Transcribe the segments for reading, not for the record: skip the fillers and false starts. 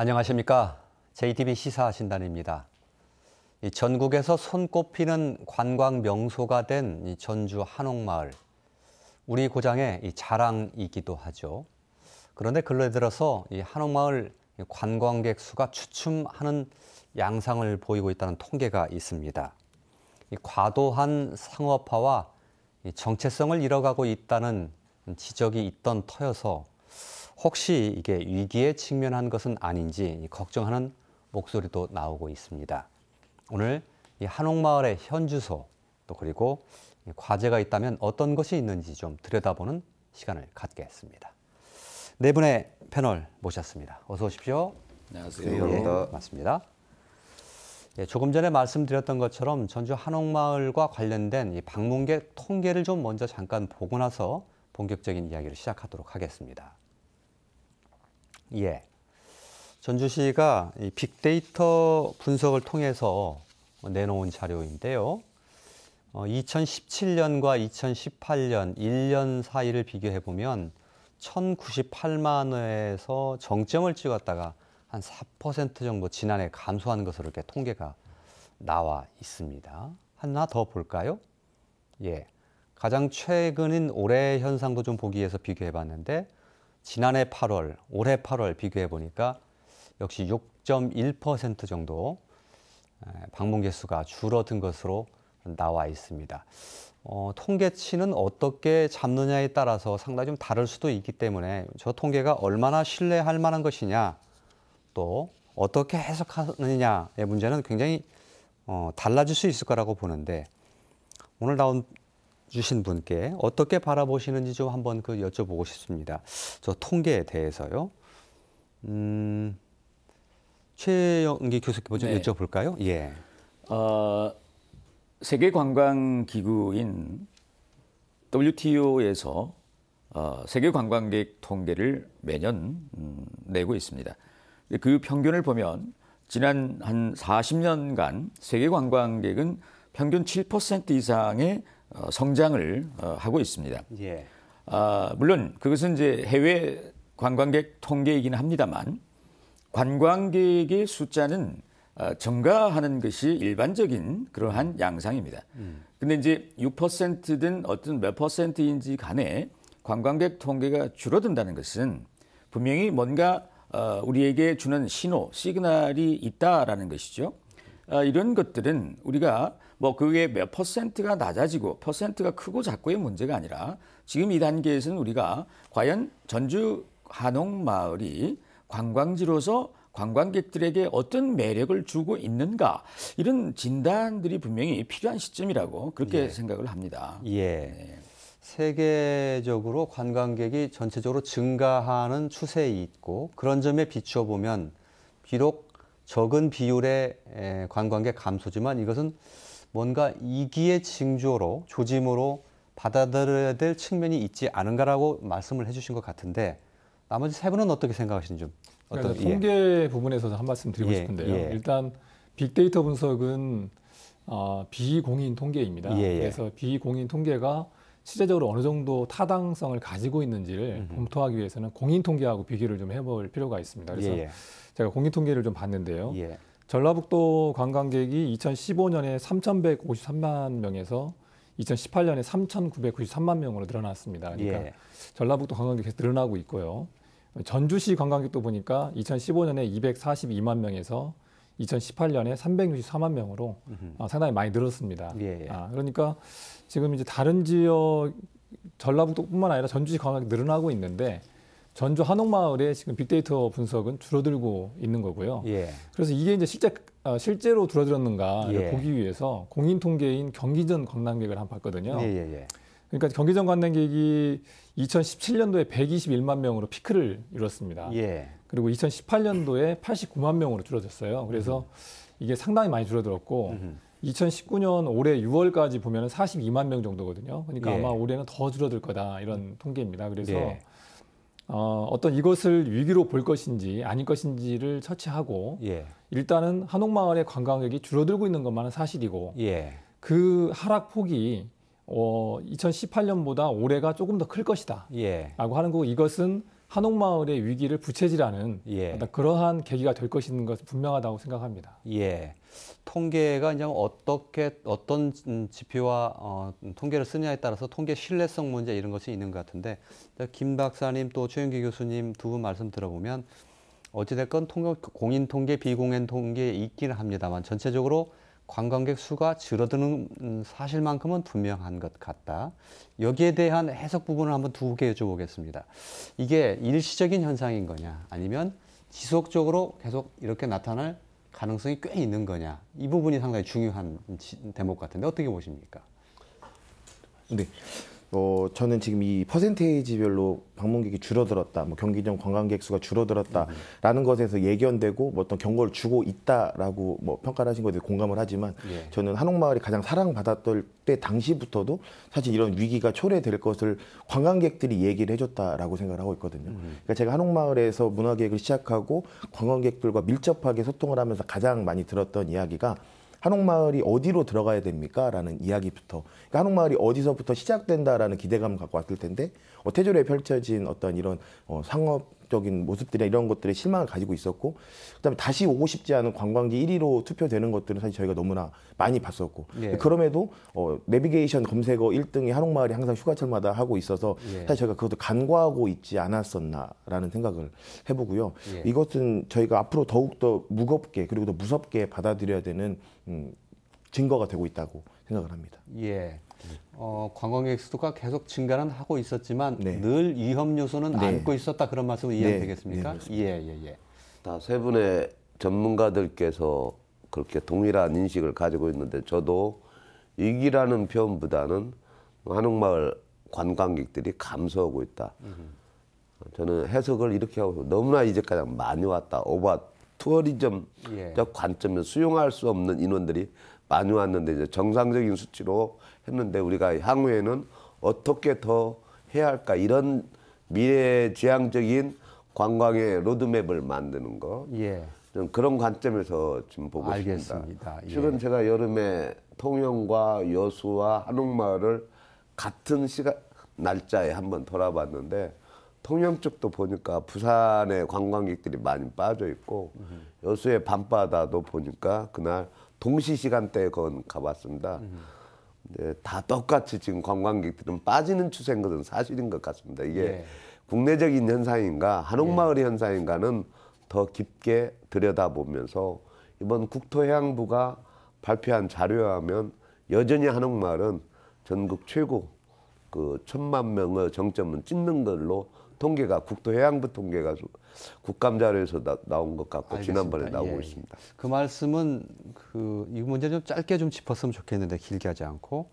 안녕하십니까. JTBC 시사신단입니다. 전국에서 손꼽히는 관광 명소가 된 이 전주 한옥마을. 우리 고장의 자랑이기도 하죠. 그런데 근래 들어서 이 한옥마을 관광객 수가 주춤하는 양상을 보이고 있다는 통계가 있습니다. 이 과도한 상업화와 이 정체성을 잃어가고 있다는 지적이 있던 터여서 혹시 이게 위기에 직면한 것은 아닌지 걱정하는 목소리도 나오고 있습니다. 오늘 이 한옥마을의 현주소 또 그리고 과제가 있다면 어떤 것이 있는지 좀 들여다보는 시간을 갖겠습니다. 네 분의 패널 모셨습니다. 어서 오십시오. 안녕하세요. 예, 맞습니다. 예, 조금 전에 말씀드렸던 것처럼 전주 한옥마을과 관련된 이 방문객 통계를 좀 먼저 잠깐 보고 나서 본격적인 이야기를 시작하도록 하겠습니다. 예, 전주시가 이 빅데이터 분석을 통해서 내놓은 자료인데요. 2017년과 2018년 1년 사이를 비교해 보면 1,098만 회에서 정점을 찍었다가 한 4% 정도 지난해 감소한 것으로 이렇게 통계가 나와 있습니다. 하나 더 볼까요? 예, 가장 최근인 올해 현상도 좀 보기 위해서 비교해 봤는데 지난해 8월, 올해 8월 비교해 보니까 역시 6.1% 정도 방문객 수가 줄어든 것으로 나와 있습니다. 통계치는 어떻게 잡느냐에 따라서 상당히 좀 다를 수도 있기 때문에 저 통계가 얼마나 신뢰할 만한 것이냐 또 어떻게 해석하느냐의 문제는 굉장히 달라질 수 있을 거라고 보는데 오늘 주신 분께 어떻게 바라보시는지 좀 한번 여쭤보고 싶습니다. 저 통계에 대해서요. 최영기 교수께 좀 여쭤볼까요? 예. 세계관광기구인 WTO에서 세계관광객 통계를 매년 내고 있습니다. 그 평균을 보면 지난 한 40년간 세계관광객은 평균 7% 이상의 성장을 하고 있습니다. 예. 물론 그것은 이제 해외 관광객 통계이긴 합니다만 관광객의 숫자는 증가하는 것이 일반적인 그러한 양상입니다. 근데 이제 6%든 어떤 몇 %인지 간에 관광객 통계가 줄어든다는 것은 분명히 뭔가 우리에게 주는 신호, 시그널이 있다라는 것이죠. 이런 것들은 우리가 뭐 그게 몇 %가 낮아지고 퍼센트가 크고 작고의 문제가 아니라 지금 이 단계에서는 우리가 과연 전주 한옥마을이 관광지로서 관광객들에게 어떤 매력을 주고 있는가 이런 진단들이 분명히 필요한 시점이라고 그렇게 생각을 합니다. 예. 네. 세계적으로 관광객이 전체적으로 증가하는 추세에 있고 그런 점에 비추어 보면 비록 적은 비율의 관광객 감소지만 이것은 뭔가 이기의 징조로 조짐으로 받아들여야 될 측면이 있지 않은가라고 말씀을 해주신 것 같은데 나머지 세 분은 어떻게 생각하시는지 좀 어떤 통계 부분에서 한 말씀 드리고 싶은데요. 일단 빅데이터 분석은 비공인 통계입니다. 그래서 비공인 통계가 실제적으로 어느 정도 타당성을 가지고 있는지를 검토하기 위해서는 공인 통계하고 비교를 좀 해볼 필요가 있습니다. 그래서 제가 공인 통계를 좀 봤는데요. 전라북도 관광객이 2015년에 3,153만 명에서 2018년에 3,993만 명으로 늘어났습니다. 그러니까 전라북도 관광객이 계속 늘어나고 있고요. 전주시 관광객도 보니까 2015년에 242만 명에서 2018년에 364만 명으로 상당히 많이 늘었습니다. 그러니까 지금 이제 다른 지역 전라북도뿐만 아니라 전주시 관광객이 늘어나고 있는데 전주 한옥마을의 지금 빅데이터 분석은 줄어들고 있는 거고요. 그래서 이게 이제 실제로 줄어들었는가를 보기 위해서 공인 통계인 경기전 관광객을 한번 봤거든요. 그러니까 경기전 관광객이 2017년도에 121만 명으로 피크를 이뤘습니다. 그리고 2018년도에 89만 명으로 줄어들었어요. 그래서 이게 상당히 많이 줄어들었고 2019년 올해 6월까지 보면 42만 명 정도거든요. 그러니까 아마 올해는 더 줄어들 거다 이런 통계입니다. 그래서 어떤 이것을 위기로 볼 것인지 아닐 것인지를 처치하고 일단은 한옥마을의 관광객이 줄어들고 있는 것만은 사실이고 그 하락폭이 2018년보다 올해가 조금 더 클 것이다 라고 하는 거고 이것은 한옥마을의 위기를 부채질하는 예. 어떤 그러한 계기가 될 것인 것은 분명하다고 생각합니다. 예. 통계가 이제 어떤 지표와 통계를 쓰냐에 따라서 통계 신뢰성 문제 이런 것이 있는 것 같은데 김 박사님 또 최영기 교수님 두 분 말씀 들어보면 어찌됐건 공인 통계, 비공인 통계에 있기는 합니다만 전체적으로 관광객 수가 줄어드는 사실만큼은 분명한 것 같다. 여기에 대한 해석 부분을 한번 두 개 여쭤보겠습니다. 이게 일시적인 현상인 거냐 아니면 지속적으로 계속 이렇게 나타날 가능성이 꽤 있는 거냐. 이 부분이 상당히 중요한 대목 같은데 어떻게 보십니까? 네. 저는 지금 이 퍼센테이지별로 방문객이 줄어들었다, 뭐 경기장 관광객 수가 줄어들었다라는 것에서 예견되고 뭐 어떤 경고를 주고 있다라고 뭐 평가를 하신 것에 공감을 하지만 예. 저는 한옥마을이 가장 사랑받았던 때 당시부터도 사실 이런 위기가 초래될 것을 관광객들이 얘기를 해줬다라고 생각을 하고 있거든요. 그러니까 제가 한옥마을에서 문화계획을 시작하고 관광객들과 밀접하게 소통을 하면서 가장 많이 들었던 이야기가 한옥마을이 어디로 들어가야 됩니까? 라는 이야기부터, 그러니까 한옥마을이 어디서부터 시작된다라는 기대감을 갖고 왔을 텐데 태조리에 펼쳐진 어떤 이런 상업적인 모습들이나 이런 것들에 실망을 가지고 있었고, 그다음에 다시 오고 싶지 않은 관광지 1위로 투표되는 것들은 사실 저희가 너무나 많이 봤었고, 예. 그럼에도 내비게이션 검색어 1등이 한옥마을이 항상 휴가철마다 하고 있어서 예. 사실 저희가 그것도 간과하고 있지 않았었나라는 생각을 해보고요. 예. 이것은 저희가 앞으로 더욱더 무겁게 그리고 더 무섭게 받아들여야 되는 증거가 되고 있다고 생각을 합니다. 예. 관광객 수가 계속 증가는 하고 있었지만 네. 늘 위험 요소는 네. 안고 있었다 그런 말씀을 이해하면 네. 되겠습니까? 네, 예. 다 세 분의 전문가들께서 그렇게 동일한 인식을 가지고 있는데 저도 위기라는 표현보다는 한옥마을 관광객들이 감소하고 있다. 저는 해석을 이렇게 하고 너무나 이제까지 많이 왔다. 오버 투어리즘적 예. 관점에서 수용할 수 없는 인원들이 많이 왔는데 이제 정상적인 수치로 했는데 우리가 향후에는 어떻게 더 해야 할까 이런 미래지향적인 관광의 로드맵을 만드는 거. 예. 좀 그런 관점에서 지금 보고 알겠습니다. 싶습니다. 예. 최근 제가 여름에 통영과 여수와 한옥마을을 같은 날짜에 한번 돌아봤는데 통영 쪽도 보니까 부산의 관광객들이 많이 빠져 있고 여수의 밤바다도 보니까 그날 동시 시간대에 가봤습니다. 근데 다 똑같이 지금 관광객들은 빠지는 추세인 것은 사실인 것 같습니다. 이게 예. 국내적인 현상인가 한옥마을의 현상인가는 더 깊게 들여다보면서 이번 국토해양부가 발표한 자료에 하면 여전히 한옥마을은 전국 최고 1,000만 명의 정점은 찍는 걸로 통계가 국토해양부 통계가 국감 자료에서 나온 것 같고 알겠습니다. 지난번에 나오고 예. 있습니다. 그 말씀은 이 문제 좀 짧게 좀 짚었으면 좋겠는데 길게 하지 않고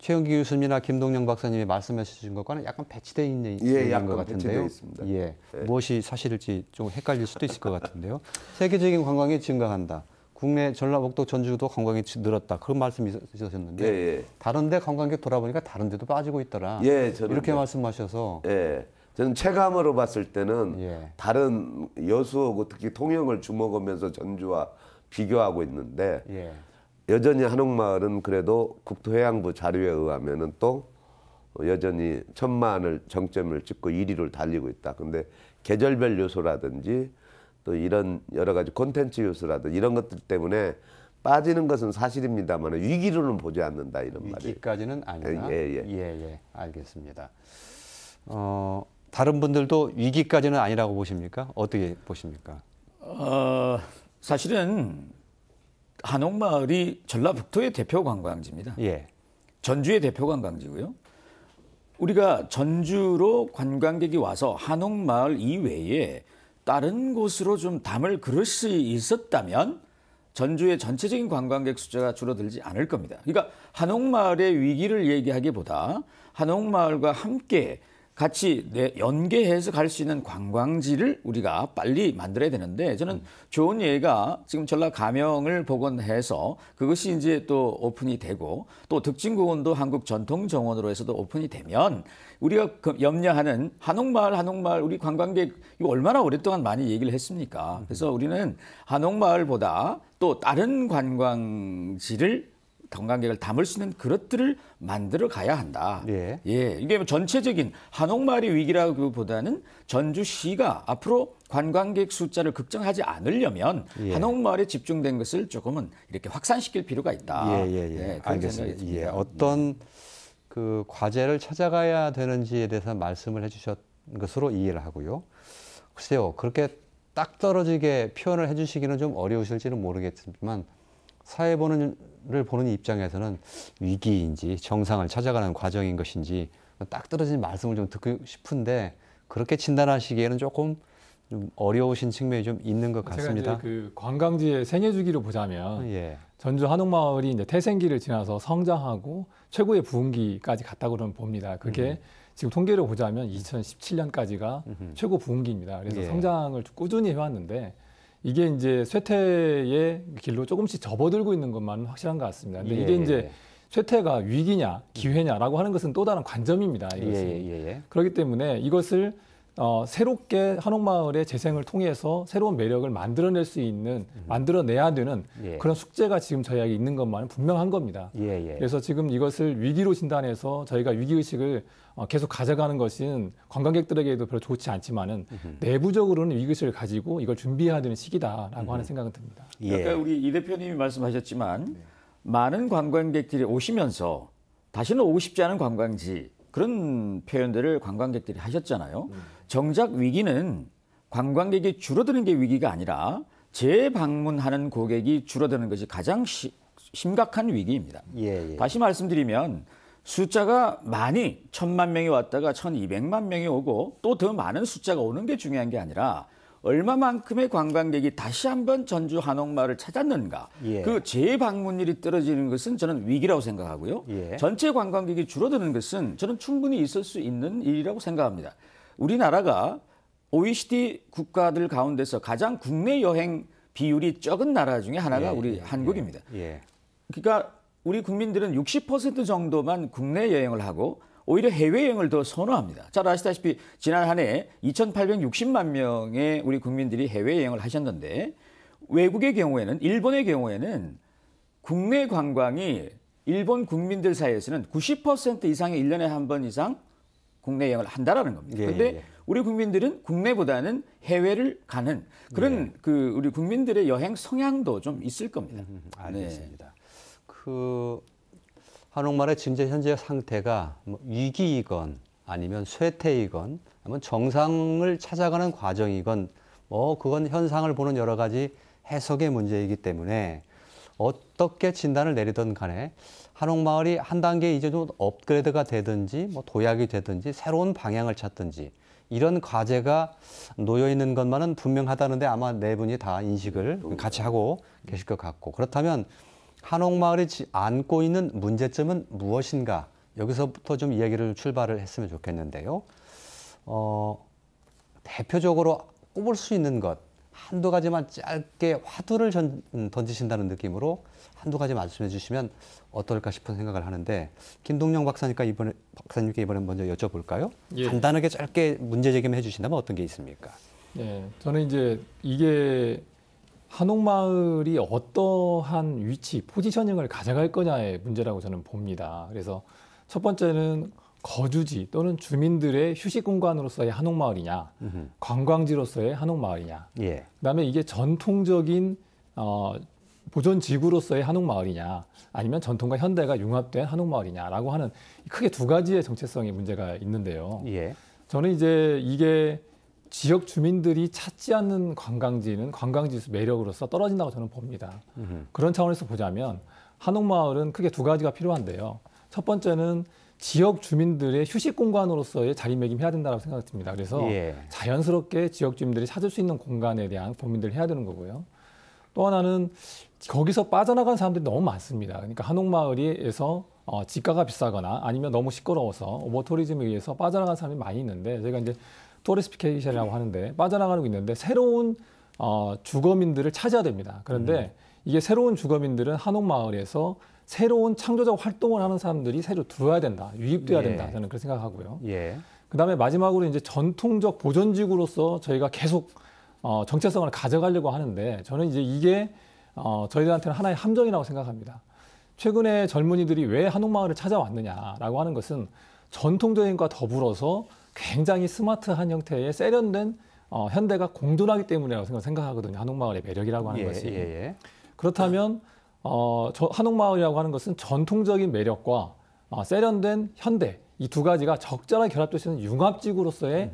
최영기 교수님이나 김동영 박사님이 말씀해 주신 것과는 약간 배치되어 있는 예, 것 약간 같은데요. 배치되어 있습니다. 예, 무엇이 사실일지 좀 헷갈릴 수도 있을 것 같은데요. 세계적인 관광이 증가한다. 국내 전라북도 전주도 관광이 늘었다. 그런 말씀이 있으셨는데 예. 다른데 관광객 돌아보니까 다른 데도 빠지고 있더라. 예, 저는 이렇게 말씀하셔서 예, 저는 체감으로 봤을 때는 예. 다른 여수하고 특히 통영을 주목하면서 전주와 비교하고 있는데 예. 여전히 한옥마을은 그래도 국토해양부 자료에 의하면은 또 여전히 1,000만을 정점을 찍고 1위를 달리고 있다. 근데 계절별 요소라든지 또 이런 여러 가지 콘텐츠 요소라든지 이런 것들 때문에 빠지는 것은 사실입니다만 위기로는 보지 않는다 이런 말이에요. 위기까지는 아니다. 예. 알겠습니다. 다른 분들도 위기까지는 아니라고 보십니까? 어떻게 보십니까? 사실은 한옥마을이 전라북도의 대표 관광지입니다. 예. 전주의 대표 관광지고요. 우리가 전주로 관광객이 와서 한옥마을 이외에 다른 곳으로 좀 담을 그릇이 있었다면 전주의 전체적인 관광객 숫자가 줄어들지 않을 겁니다. 그러니까 한옥마을의 위기를 얘기하기보다 한옥마을과 함께 같이 연계해서 갈 수 있는 관광지를 우리가 빨리 만들어야 되는데 저는 좋은 예가 지금 전라 가명을 복원해서 그것이 이제 또 오픈이 되고 또 덕진공원도 한국 전통정원으로 해서도 오픈이 되면 우리가 염려하는 한옥마을 우리 관광객 이거 얼마나 오랫동안 많이 얘기를 했습니까? 그래서 우리는 한옥마을보다 또 다른 관광지를 관광객을 담을 수 있는 그릇들을 만들어 가야 한다. 예. 이게 뭐 전체적인 한옥마을의 위기라기보다는 전주시가 앞으로 관광객 숫자를 극정하지 않으려면 한옥마을에 집중된 것을 조금은 이렇게 확산시킬 필요가 있다. 그런 알겠습니다. 생각이 듭니다. 어떤 그 과제를 찾아가야 되는지에 대해서 말씀을 해주셨 것으로 이해를 하고요. 글쎄요, 그렇게 딱 떨어지게 표현을 해주시기는 좀 어려우실지는 모르겠지만 사회를 보는 입장에서는 위기인지 정상을 찾아가는 과정인 것인지 딱 떨어진 말씀을 좀 듣고 싶은데 그렇게 진단하시기에는 조금 좀 어려우신 측면이 좀 있는 것 같습니다. 제가 이제 그 관광지의 생애 주기로 보자면 전주 한옥마을이 이제 태생기를 지나서 성장하고 최고의 부흥기까지 갔다고 저는 봅니다. 그게 지금 통계로 보자면 2017년까지가 최고 부흥기입니다. 그래서 성장을 꾸준히 해왔는데 이게 이제 쇠퇴의 길로 조금씩 접어들고 있는 것만은 확실한 것 같습니다. 근데 이게 이제 쇠퇴가 위기냐 기회냐라고 하는 것은 또 다른 관점입니다. 이것은. 그렇기 때문에 이것을 새롭게 한옥마을의 재생을 통해서 새로운 매력을 만들어낼 수 있는, 만들어내야 되는 그런 숙제가 지금 저희에게 있는 것만은 분명한 겁니다. 그래서 지금 이것을 위기로 진단해서 저희가 위기의식을 계속 가져가는 것은 관광객들에게도 별로 좋지 않지만은 내부적으로는 위기의식을 가지고 이걸 준비해야 되는 시기다라고 하는 생각은 듭니다. 아까 우리 이 대표님이 말씀하셨지만 많은 관광객들이 오시면서 다시는 오고 싶지 않은 관광지 그런 표현들을 관광객들이 하셨잖아요. 정작 위기는 관광객이 줄어드는 게 위기가 아니라 재방문하는 고객이 줄어드는 것이 가장 심각한 위기입니다. 다시 말씀드리면 숫자가 많이 1,000만 명이 왔다가 1,200만 명이 오고 또 더 많은 숫자가 오는 게 중요한 게 아니라 얼마만큼의 관광객이 다시 한번 전주 한옥마을을 찾았는가. 그 재방문율이 떨어지는 것은 저는 위기라고 생각하고요. 전체 관광객이 줄어드는 것은 저는 충분히 있을 수 있는 일이라고 생각합니다. 우리나라가 OECD 국가들 가운데서 가장 국내 여행 비율이 적은 나라 중에 하나가 우리 한국입니다. 그러니까 우리 국민들은 60% 정도만 국내 여행을 하고 오히려 해외여행을 더 선호합니다. 잘 아시다시피 지난 한 해 2,860만 명의 우리 국민들이 해외여행을 하셨는데 외국의 경우에는 일본의 경우에는 국내 관광이 일본 국민들 사이에서는 90% 이상의 1년에 한 번 이상 국내 여행을 한다라는 겁니다. 그런데 우리 국민들은 국내보다는 해외를 가는 그런 그 우리 국민들의 여행 성향도 좀 있을 겁니다. 알겠습니다. 그 한옥마을의 지금 현재 상태가 뭐 위기이건 아니면 쇠퇴이건 아니면 정상을 찾아가는 과정이건 뭐 그건 현상을 보는 여러 가지 해석의 문제이기 때문에 어떻게 진단을 내리든 간에 한옥마을이 한 단계 이제 좀 업그레이드가 되든지 뭐 도약이 되든지 새로운 방향을 찾든지 이런 과제가 놓여 있는 것만은 분명하다는데 아마 네 분이 다 인식을 같이 하고 계실 것 같고 그렇다면 한옥마을이 안고 있는 문제점은 무엇인가? 여기서부터 좀 이야기를 출발을 했으면 좋겠는데요. 대표적으로 꼽을 수 있는 것 한두 가지만 짧게 화두를 던지신다는 느낌으로 한두 가지 말씀해 주시면 어떨까 싶은 생각을 하는데 김동영 박사님께 이번에 먼저 여쭤볼까요? 간단하게 짧게 문제 제기만 해주신다면 어떤 게 있습니까? 저는 이제 이게 한옥마을이 어떠한 위치, 포지셔닝을 가져갈 거냐의 문제라고 저는 봅니다. 그래서 첫 번째는 거주지 또는 주민들의 휴식 공간으로서의 한옥마을이냐, 관광지로서의 한옥마을이냐, 그다음에 이게 전통적인 보존지구로서의 한옥마을이냐, 아니면 전통과 현대가 융합된 한옥마을이냐라고 하는 크게 두 가지의 정체성의 문제가 있는데요. 저는 이제 이게 지역 주민들이 찾지 않는 관광지는 관광지 매력으로서 떨어진다고 저는 봅니다. 그런 차원에서 보자면 한옥마을은 크게 두 가지가 필요한데요. 첫 번째는 지역 주민들의 휴식 공간으로서의 자리매김해야 된다고 생각됩니다. 그래서 자연스럽게 지역 주민들이 찾을 수 있는 공간에 대한 고민들을 해야 되는 거고요. 또 하나는 거기서 빠져나간 사람들이 너무 많습니다. 그러니까 한옥마을에서 지가가 비싸거나 아니면 너무 시끄러워서 오버투리즘에 의해서 빠져나간 사람이 많이 있는데 저희가 이제 토리스피케이션이라고 하는데 빠져나가고 있는데 새로운 주거민들을 찾아야 됩니다. 그런데 이게 새로운 주거민들은 한옥마을에서 새로운 창조적 활동을 하는 사람들이 새로 들어와야 된다, 유입돼야 된다. 저는 그렇게 생각하고요. 그다음에 마지막으로 이제 전통적 보존지구로서 저희가 계속 정체성을 가져가려고 하는데 저는 이제 이게 저희들한테는 하나의 함정이라고 생각합니다. 최근에 젊은이들이 왜 한옥마을을 찾아왔느냐라고 하는 것은 전통적인 것과 더불어서 굉장히 스마트한 형태의 세련된 현대가 공존하기 때문이라고 생각하거든요. 한옥마을의 매력이라고 하는 것이. 그렇다면 한옥마을이라고 하는 것은 전통적인 매력과 세련된 현대 이 두 가지가 적절하게 결합될 수 있는 융합지구로서의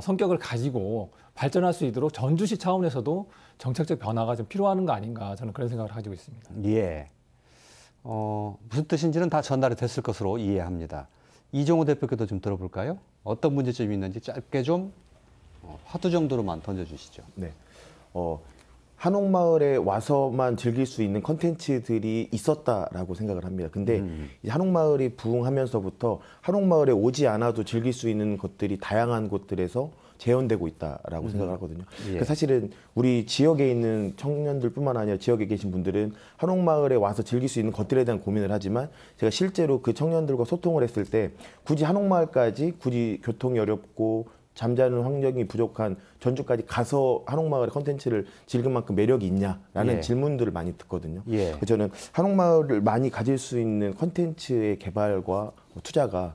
성격을 가지고 발전할 수 있도록 전주시 차원에서도 정책적 변화가 좀 필요한 거 아닌가 저는 그런 생각을 가지고 있습니다. 예. 무슨 뜻인지는 다 전달이 됐을 것으로 이해합니다. 이종호 대표께도 좀 들어볼까요? 어떤 문제점이 있는지 짧게 좀 화두 정도로만 던져주시죠. 네. 한옥마을에 와서만 즐길 수 있는 콘텐츠들이 있었다라고 생각을 합니다. 근데 이 한옥마을이 부흥하면서부터 한옥마을에 오지 않아도 즐길 수 있는 것들이 다양한 곳들에서 재현되고 있다라고 생각을 하거든요. 예. 사실은 우리 지역에 있는 청년들뿐만 아니라 지역에 계신 분들은 한옥마을에 와서 즐길 수 있는 것들에 대한 고민을 하지만 제가 실제로 그 청년들과 소통을 했을 때 굳이 한옥마을까지 굳이 교통이 어렵고 잠자는 환경이 부족한 전주까지 가서 한옥마을의 컨텐츠를 즐길 만큼 매력이 있냐라는 예. 질문들을 많이 듣거든요. 예. 그래서 저는 한옥마을을 많이 가질 수 있는 컨텐츠의 개발과 투자가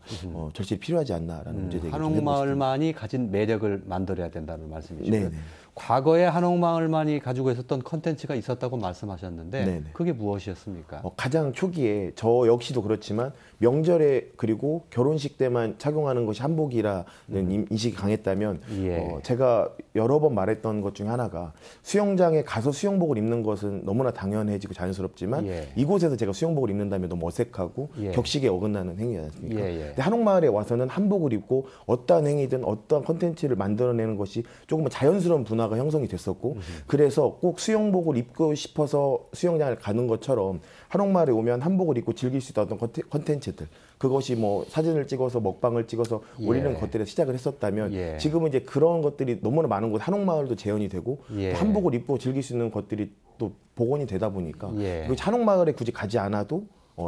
절실히 필요하지 않나라는 문제 제기를 좀 해보고 싶습니다. 한옥마을만이 가진 매력을 만들어야 된다는 말씀이시고요. 네네. 과거에 한옥마을만이 가지고 있었던 컨텐츠가 있었다고 말씀하셨는데 네네. 그게 무엇이었습니까? 가장 초기에 저 역시도 그렇지만 명절에 그리고 결혼식 때만 착용하는 것이 한복이라는 인식이 강했다면 예. 제가 여러 번 말했던 것 중에 하나가 수영장에 가서 수영복을 입는 것은 너무나 당연해지고 자연스럽지만 예. 이곳에서 제가 수영복을 입는다면 너무 어색하고 예. 격식에 어긋나는 행위지 않습니까? 예, 예. 근데 한옥마을에 와서는 한복을 입고 어떠한 행위든 어떠한 콘텐츠를 만들어내는 것이 조금 자연스러운 문화가 형성이 됐었고 그래서 꼭 수영복을 입고 싶어서 수영장을 가는 것처럼 한옥마을에 오면 한복을 입고 즐길 수 있던 콘텐츠들 그것이 뭐 사진을 찍어서 먹방을 찍어서 올리는 예. 것들에 시작을 했었다면 예. 지금은 이제 그런 것들이 너무나 많은 곳 한옥마을도 재현이 되고 예. 또 한복을 입고 즐길 수 있는 것들이 또 복원이 되다 보니까 예. 그리고 한옥마을에 굳이 가지 않아도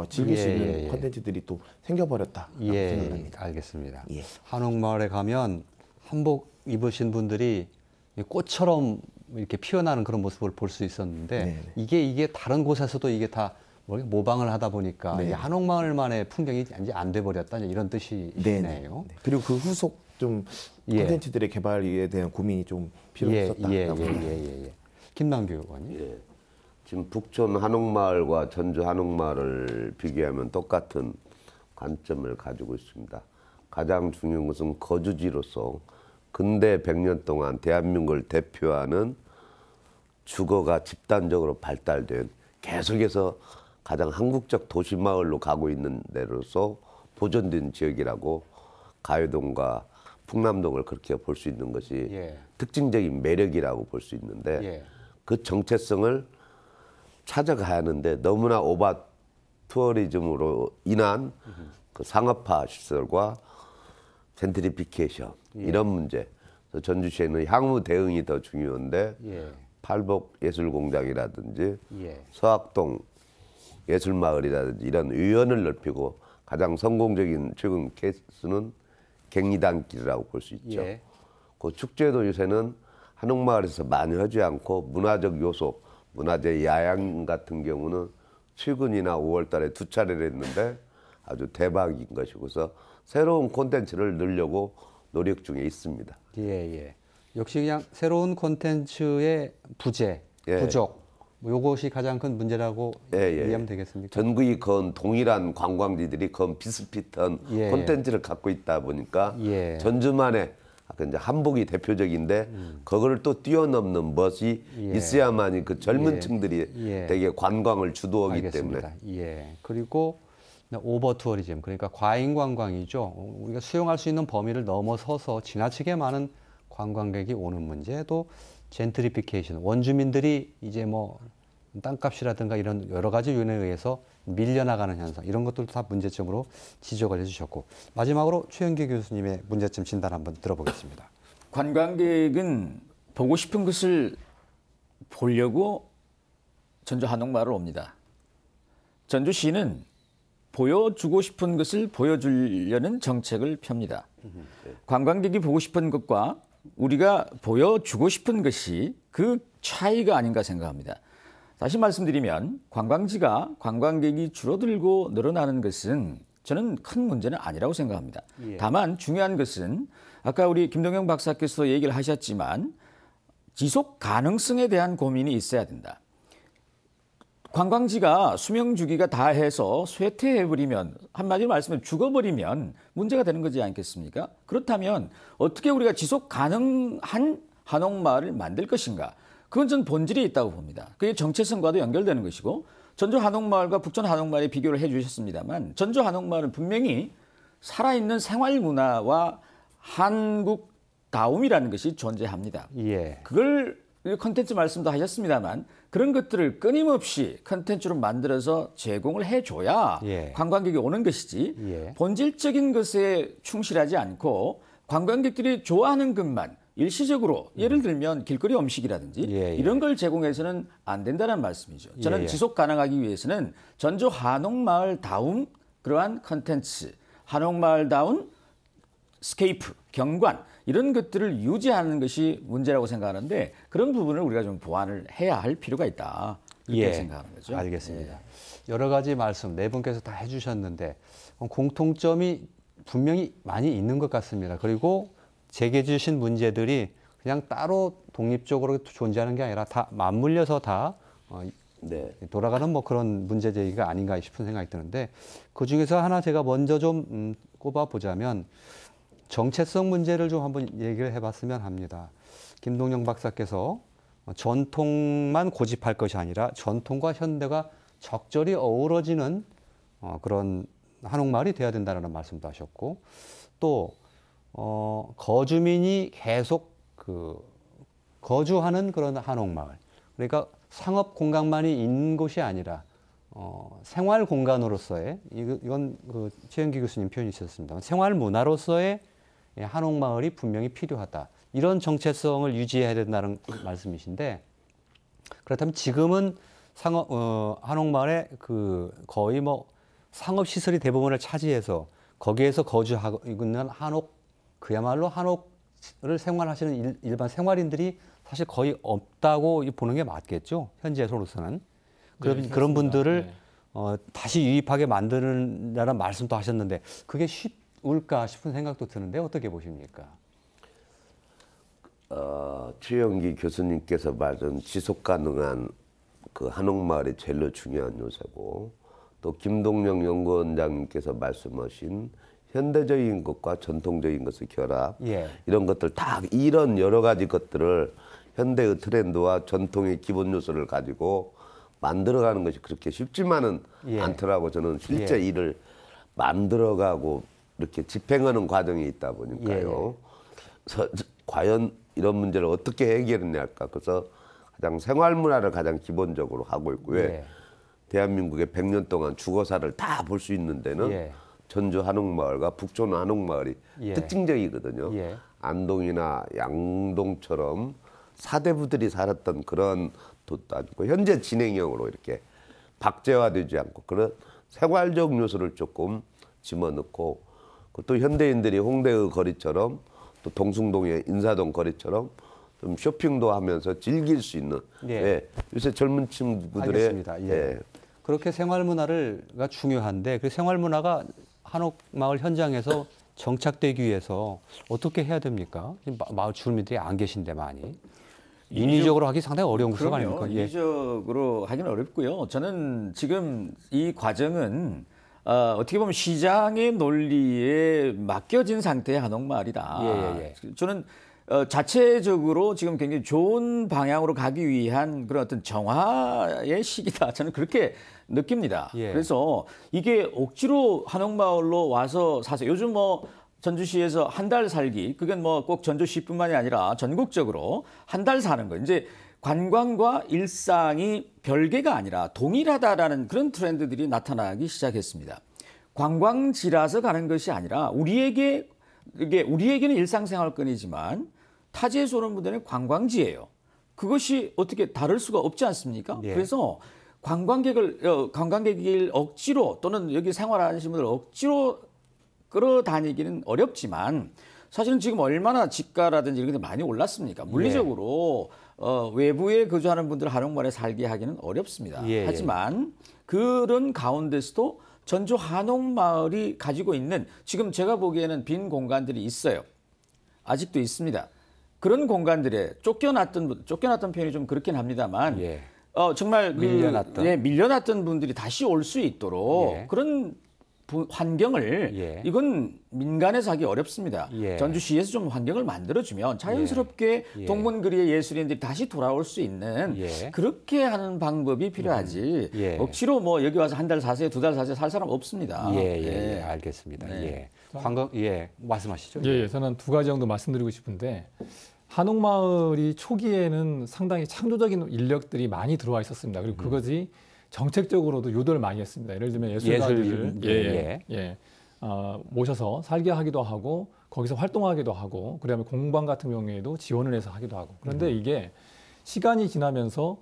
즐길 수 예, 있는 예, 예. 콘텐츠들이 또 생겨버렸다라고 생각을 합니다. 알겠습니다. 예. 한옥마을에 가면 한복 입으신 분들이 꽃처럼 이렇게 피어나는 그런 모습을 볼 수 있었는데 네네. 이게 다른 곳에서도 이게 다 모방을 하다 보니까 네. 이 한옥마을만의 풍경이 이제 안 돼 버렸다 이런 뜻이네요. 그리고 그 후속 좀 예. 콘텐츠들의 개발에 대한 고민이 좀 필요했었다. 예. 김남규 의원님. 예. 지금 북촌 한옥마을과 전주 한옥마을을 비교하면 똑같은 관점을 가지고 있습니다. 가장 중요한 것은 거주지로서 근대 100년 동안 대한민국을 대표하는 주거가 집단적으로 발달된 계속해서 가장 한국적 도시마을로 가고 있는 데로서 보존된 지역이라고 가요동과 풍남동을 그렇게 볼 수 있는 것이 예. 특징적인 매력이라고 볼 수 있는데 예. 그 정체성을 찾아가야 하는데 너무나 오바 투어리즘으로 인한 그 상업화 시설과 젠트리피케이션 이런 문제. 그래서 전주시에는 향후 대응이 더 중요한데 예. 팔복예술공장이라든지 예. 서학동 예술마을이라든지 이런 의원을 넓히고 가장 성공적인 최근 케이스는 갱리단길이라고 볼 수 있죠. 예. 그 축제도 요새는 한옥마을에서 많이 하지 않고 문화적 요소, 문화재 야영 같은 경우는 최근이나 5월 달에 2차례를 했는데 아주 대박인 것이고서 새로운 콘텐츠를 넣으려고 노력 중에 있습니다. 예. 역시 그냥 새로운 콘텐츠의 부재, 예. 부족, 요것이 가장 큰 문제라고 이해하면 되겠습니까? 전국이 건 동일한 관광지들이 건 비슷비슷한 예. 콘텐츠를 갖고 있다 보니까 예. 전주만의 아까 이제 한복이 대표적인데 그거를 또 뛰어넘는 멋이 예. 있어야만이 그 젊은 예. 층들이 예. 되게 관광을 주도하기 알겠습니다. 때문에 예. 그리고 오버 투어리즘, 그러니까 과잉 관광이죠. 우리가 수용할 수 있는 범위를 넘어서서 지나치게 많은 관광객이 오는 문제, 또 젠트리피케이션, 원주민들이 이제 뭐 땅값이라든가 이런 여러 가지 요인에 의해서 밀려나가는 현상, 이런 것들도 다 문제점으로 지적을 해주셨고, 마지막으로 최영기 교수님의 문제점 진단 한번 들어보겠습니다. 관광객은 보고 싶은 것을 보려고 전주 한옥마을을 옵니다. 전주시는 보여주고 싶은 것을 보여주려는 정책을 펴니다. 관광객이 보고 싶은 것과 우리가 보여주고 싶은 것이 그 차이가 아닌가 생각합니다. 다시 말씀드리면 관광지가 관광객이 줄어들고 늘어나는 것은 저는 큰 문제는 아니라고 생각합니다. 예. 다만 중요한 것은 아까 우리 김동영 박사께서 얘기를 하셨지만 지속 가능성에 대한 고민이 있어야 된다. 관광지가 수명 주기가 다 해서 쇠퇴해버리면 한마디로 말씀하면 죽어버리면 문제가 되는 거지 않겠습니까? 그렇다면 어떻게 우리가 지속 가능한 한옥마을을 만들 것인가? 그건 전 본질이 있다고 봅니다. 그게 정체성과도 연결되는 것이고 전주 한옥마을과 북촌 한옥마을에 비교를 해 주셨습니다만 전주 한옥마을은 분명히 살아있는 생활문화와 한국다움이라는 것이 존재합니다. 예. 그걸 컨텐츠 말씀도 하셨습니다만 그런 것들을 끊임없이 컨텐츠로 만들어서 제공을 해줘야 예. 관광객이 오는 것이지 예. 본질적인 것에 충실하지 않고 관광객들이 좋아하는 것만 일시적으로 예를 들면 길거리 음식이라든지 이런 걸 제공해서는 안 된다는 말씀이죠. 저는 지속 가능하기 위해서는 전주 한옥마을다운 그러한 컨텐츠, 한옥마을다운 스케이프, 경관 이런 것들을 유지하는 것이 문제라고 생각하는데 그런 부분을 우리가 좀 보완을 해야 할 필요가 있다. 그렇게 생각하는 거죠. 알겠습니다. 여러 가지 말씀 네 분께서 다 해주셨는데 공통점이 분명히 많이 있는 것 같습니다. 그리고 제기해 주신 문제들이 그냥 따로 독립적으로 존재하는 게 아니라 다 맞물려서 다 돌아가는 뭐 그런 문제 제기가 아닌가 싶은 생각이 드는데 그중에서 하나 제가 먼저 좀 꼽아보자면 정체성 문제를 좀 한번 얘기를 해봤으면 합니다. 김동영 박사께서 전통만 고집할 것이 아니라 전통과 현대가 적절히 어우러지는 그런 한옥마을이 돼야 된다는 말씀도 하셨고 또 거주민이 계속 거주하는 그런 한옥마을. 그러니까 상업 공간만이 있는 곳이 아니라 생활 공간으로서의 이건 최영기 교수님 표현이 있었습니다. 생활 문화로서의 한옥마을이 분명히 필요하다. 이런 정체성을 유지해야 된다는 말씀이신데 그렇다면 지금은 한옥마을의 거의 뭐 상업 시설이 대부분을 차지해서 거기에서 거주하고 있는 그야말로 한옥을 생활하시는 일반 생활인들이 사실 거의 없다고 보는 게 맞겠죠. 현재로서는. 그런 분들을 다시 유입하게 만드는다는 말씀도 하셨는데 그게 쉽을까 싶은 생각도 드는데 어떻게 보십니까? 최영기 교수님께서 말한 지속 가능한 그 한옥마을이 제일 중요한 요소고 또 김동영 연구원장님께서 말씀하신 현대적인 것과 전통적인 것의 결합 이런 것들 다 이런 여러 가지 것들을 현대의 트렌드와 전통의 기본 요소를 가지고 만들어가는 것이 그렇게 쉽지만은 않더라고. 저는 실제 일을 만들어가고 이렇게 집행하는 과정이 있다 보니까요. 그래서 과연 이런 문제를 어떻게 해결해야 할까. 그래서 가장 생활문화를 가장 기본적으로 하고 있고요. 대한민국의 100년 동안 주거사를 다 볼 수 있는 데는 전주 한옥마을과 북촌 한옥마을이 특징적이거든요. 안동이나 양동처럼 사대부들이 살았던 그런 돛도 아니고 현재 진행형으로 이렇게 박제화되지 않고 그런 생활적 요소를 조금 집어넣고 또 현대인들이 홍대의 거리처럼 또 동숭동의 인사동 거리처럼 좀 쇼핑도 하면서 즐길 수 있는 요새 젊은 친구들의 그렇게 생활문화가 중요한데 그 생활문화가 한옥마을 현장에서 정착되기 위해서 어떻게 해야 됩니까? 마을 주민들이 안 계신데 많이. 인위적으로 하기 상당히 어려운 구조가 아닙니까? 인위적으로 하기는 어렵고요. 저는 지금 이 과정은 어떻게 보면 시장의 논리에 맡겨진 상태의 한옥마을이다. 저는 자체적으로 지금 굉장히 좋은 방향으로 가기 위한 그런 어떤 정화의 시기다. 저는 그렇게 느낍니다. 그래서 이게 억지로 한옥마을로 와서 사서 요즘 뭐 전주시에서 한 달 살기, 그건 뭐 꼭 전주시뿐만이 아니라 전국적으로 한 달 사는 거. 이제 관광과 일상이 별개가 아니라 동일하다라는 그런 트렌드들이 나타나기 시작했습니다. 관광지라서 가는 것이 아니라 우리에게는 일상생활권이지만 타지에서 오는 분들은 관광지예요. 그것이 어떻게 다를 수가 없지 않습니까? 그래서 관광객을 억지로 또는 여기 생활하시는 분들 억지로 끌어다니기는 어렵지만 사실은 지금 얼마나 집가라든지 이런 게 많이 올랐습니까? 물리적으로 외부에 거주하는 분들 한옥마을에 살게 하기는 어렵습니다. 예, 하지만 그런 가운데서도 전주 한옥마을이 가지고 있는 지금 제가 보기에는 빈 공간들이 있어요. 아직도 있습니다. 그런 공간들에 쫓겨났던 표현이 좀 그렇긴 합니다만 예. 정말 밀려났던. 밀려났던 분들이 다시 올 수 있도록 예. 그런 환경을 예. 이건 민간에서 하기 어렵습니다. 예. 전주시에서 좀 환경을 만들어주면 자연스럽게 예. 동문거리의 예술인들이 다시 돌아올 수 있는 예. 그렇게 하는 방법이 필요하지. 예. 억지로 뭐 여기 와서 한 달 사세요, 두 달 사세요 살 사람 없습니다. 예, 알겠습니다. 네. 예. 관광, 말씀하시죠. 예, 저는 두 가지 정도 말씀드리고 싶은데 한옥마을이 초기에는 상당히 창조적인 인력들이 많이 들어와 있었습니다. 그리고 그것이 정책적으로도 유도를 많이 했습니다. 예를 들면 예술가들을 모셔서 살게 하기도 하고 거기서 활동하기도 하고 그다음에 공방 같은 경우에도 지원을 해서 하기도 하고 그런데 이게 시간이 지나면서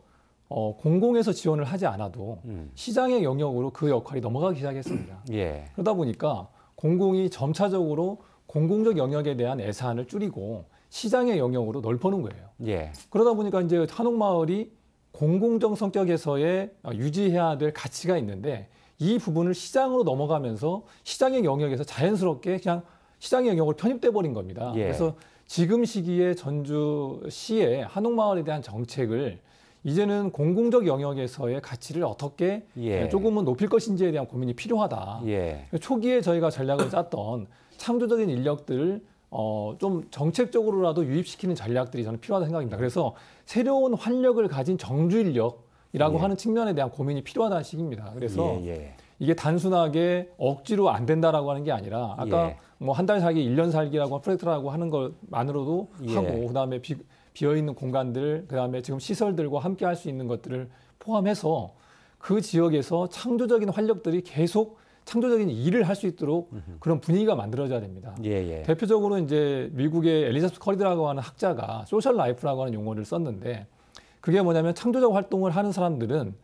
공공에서 지원을 하지 않아도 시장의 영역으로 그 역할이 넘어가기 시작했습니다. 예. 그러다 보니까 공공이 점차적으로 공공적 영역에 대한 예산을 줄이고 시장의 영역으로 넓혀놓은 거예요. 예. 그러다 보니까 이제 한옥마을이 공공적 성격에서의 유지해야 될 가치가 있는데 이 부분을 시장으로 넘어가면서 시장의 영역에서 자연스럽게 그냥 시장의 영역으로 편입돼 버린 겁니다. 예. 그래서 지금 시기에 전주시의 한옥마을에 대한 정책을 이제는 공공적 영역에서의 가치를 어떻게 예. 조금은 높일 것인지에 대한 고민이 필요하다. 예. 초기에 저희가 전략을 짰던 창조적인 인력들을 좀 정책적으로라도 유입시키는 전략들이 저는 필요하다고 생각합니다. 그래서 새로운 활력을 가진 정주 인력이라고 예. 하는 측면에 대한 고민이 필요하다는 식입니다. 그래서 예. 이게 단순하게 억지로 안 된다라고 하는 게 아니라 아까 예. 뭐 한 달 살기, 1년 살기라고 프로젝트라고 하는 것만으로도 예. 하고 그다음에 비어있는 공간들, 그다음에 지금 시설들과 함께 할 수 있는 것들을 포함해서 그 지역에서 창조적인 활력들이 계속 창조적인 일을 할 수 있도록 그런 분위기가 만들어져야 됩니다. 예. 대표적으로 이제 미국의 엘리자베스 커리드라고 하는 학자가 소셜 라이프라고 하는 용어를 썼는데 그게 뭐냐면 창조적 활동을 하는 사람들은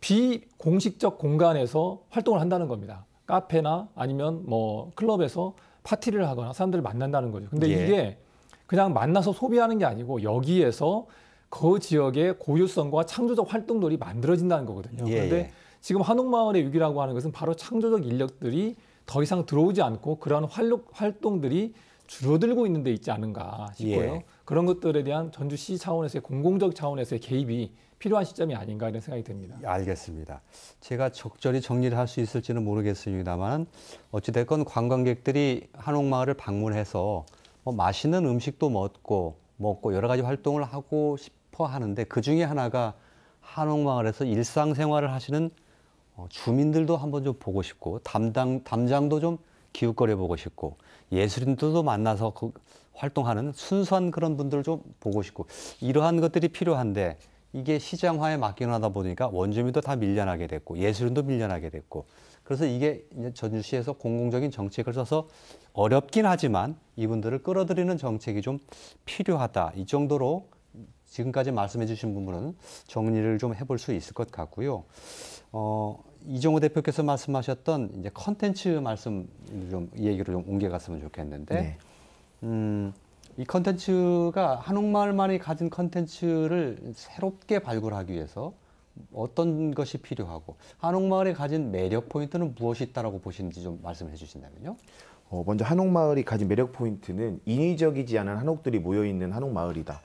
비공식적 공간에서 활동을 한다는 겁니다. 카페나 아니면 뭐 클럽에서 파티를 하거나 사람들을 만난다는 거죠. 근데 예. 이게 그냥 만나서 소비하는 게 아니고 여기에서 그 지역의 고유성과 창조적 활동들이 만들어진다는 거거든요. 예. 그런데 지금 한옥마을의 위기라고 하는 것은 바로 창조적 인력들이 더 이상 들어오지 않고 그러한 활동들이 줄어들고 있는 데 있지 않은가 싶고요. 예. 그런 것들에 대한 전주시 차원에서의 공공적 차원에서의 개입이 필요한 시점이 아닌가 이런 생각이 듭니다. 알겠습니다. 제가 적절히 정리를 할 수 있을지는 모르겠습니다만 어찌됐건 관광객들이 한옥마을을 방문해서 뭐 맛있는 음식도 먹고 여러 가지 활동을 하고 싶어 하는데 그 중에 하나가 한옥마을에서 일상생활을 하시는 주민들도 한번 좀 보고 싶고 담장도 좀 기웃거려 보고 싶고 예술인들도 만나서 활동하는 순수한 그런 분들을 좀 보고 싶고 이러한 것들이 필요한데 이게 시장화에 맡겨놓다 보니까 원주민도 다 밀려나게 됐고 예술인도 밀려나게 됐고 그래서 이게 이제 전주시에서 공공적인 정책을 써서 어렵긴 하지만 이분들을 끌어들이는 정책이 좀 필요하다. 이 정도로 지금까지 말씀해 주신 부분은 정리를 좀 해볼 수 있을 것 같고요. 이종호 대표께서 말씀하셨던 이제 컨텐츠 말씀 좀 이 얘기로 좀 옮겨갔으면 좋겠는데 이 컨텐츠가 한옥마을만이 가진 컨텐츠를 새롭게 발굴하기 위해서 어떤 것이 필요하고 한옥마을이 가진 매력 포인트는 무엇이 있다라고 보시는지 좀 말씀해 주신다면요. 먼저 한옥마을이 가진 매력 포인트는 인위적이지 않은 한옥들이 모여있는 한옥마을이다.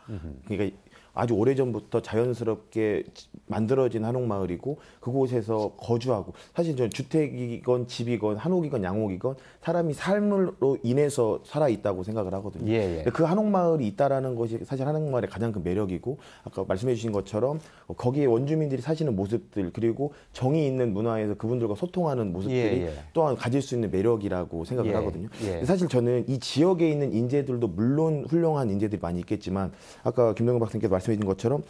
그러니까 아주 오래전부터 자연스럽게 만들어진 한옥마을이고 그곳에서 거주하고 사실 저 주택이건 집이건 한옥이건 양옥이건 사람이 삶으로 인해서 살아있다고 생각을 하거든요. 예. 그 한옥마을이 있다라는 것이 사실 한옥마을의 가장 큰 매력이고 아까 말씀해 주신 것처럼 거기에 원주민들이 사시는 모습들 그리고 정이 있는 문화에서 그분들과 소통하는 모습들이 또한 가질 수 있는 매력이라고 생각을 하거든요. 사실 저는 이 지역에 있는 인재들도 물론 훌륭한 인재들이 많이 있겠지만 아까 김동현 박사님께서 말씀해 주신 것처럼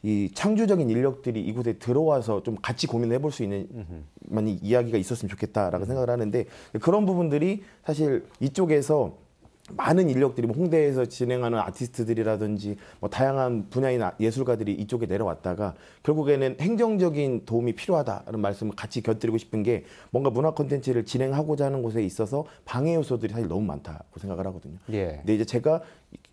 이 창조적인 인력들이 이곳에 들어와서 좀 같이 고민을 해볼 수 있는 많이 이야기가 있었으면 좋겠다라고 생각을 하는데 그런 부분들이 사실 이쪽에서 많은 인력들이 뭐 홍대에서 진행하는 아티스트들이라든지 뭐 다양한 분야의 예술가들이 이쪽에 내려왔다가 결국에는 행정적인 도움이 필요하다는 말씀을 같이 곁들이고 싶은 게 뭔가 문화 콘텐츠를 진행하고자 하는 곳에 있어서 방해 요소들이 사실 너무 많다고 생각을 하거든요. 근데 이제 제가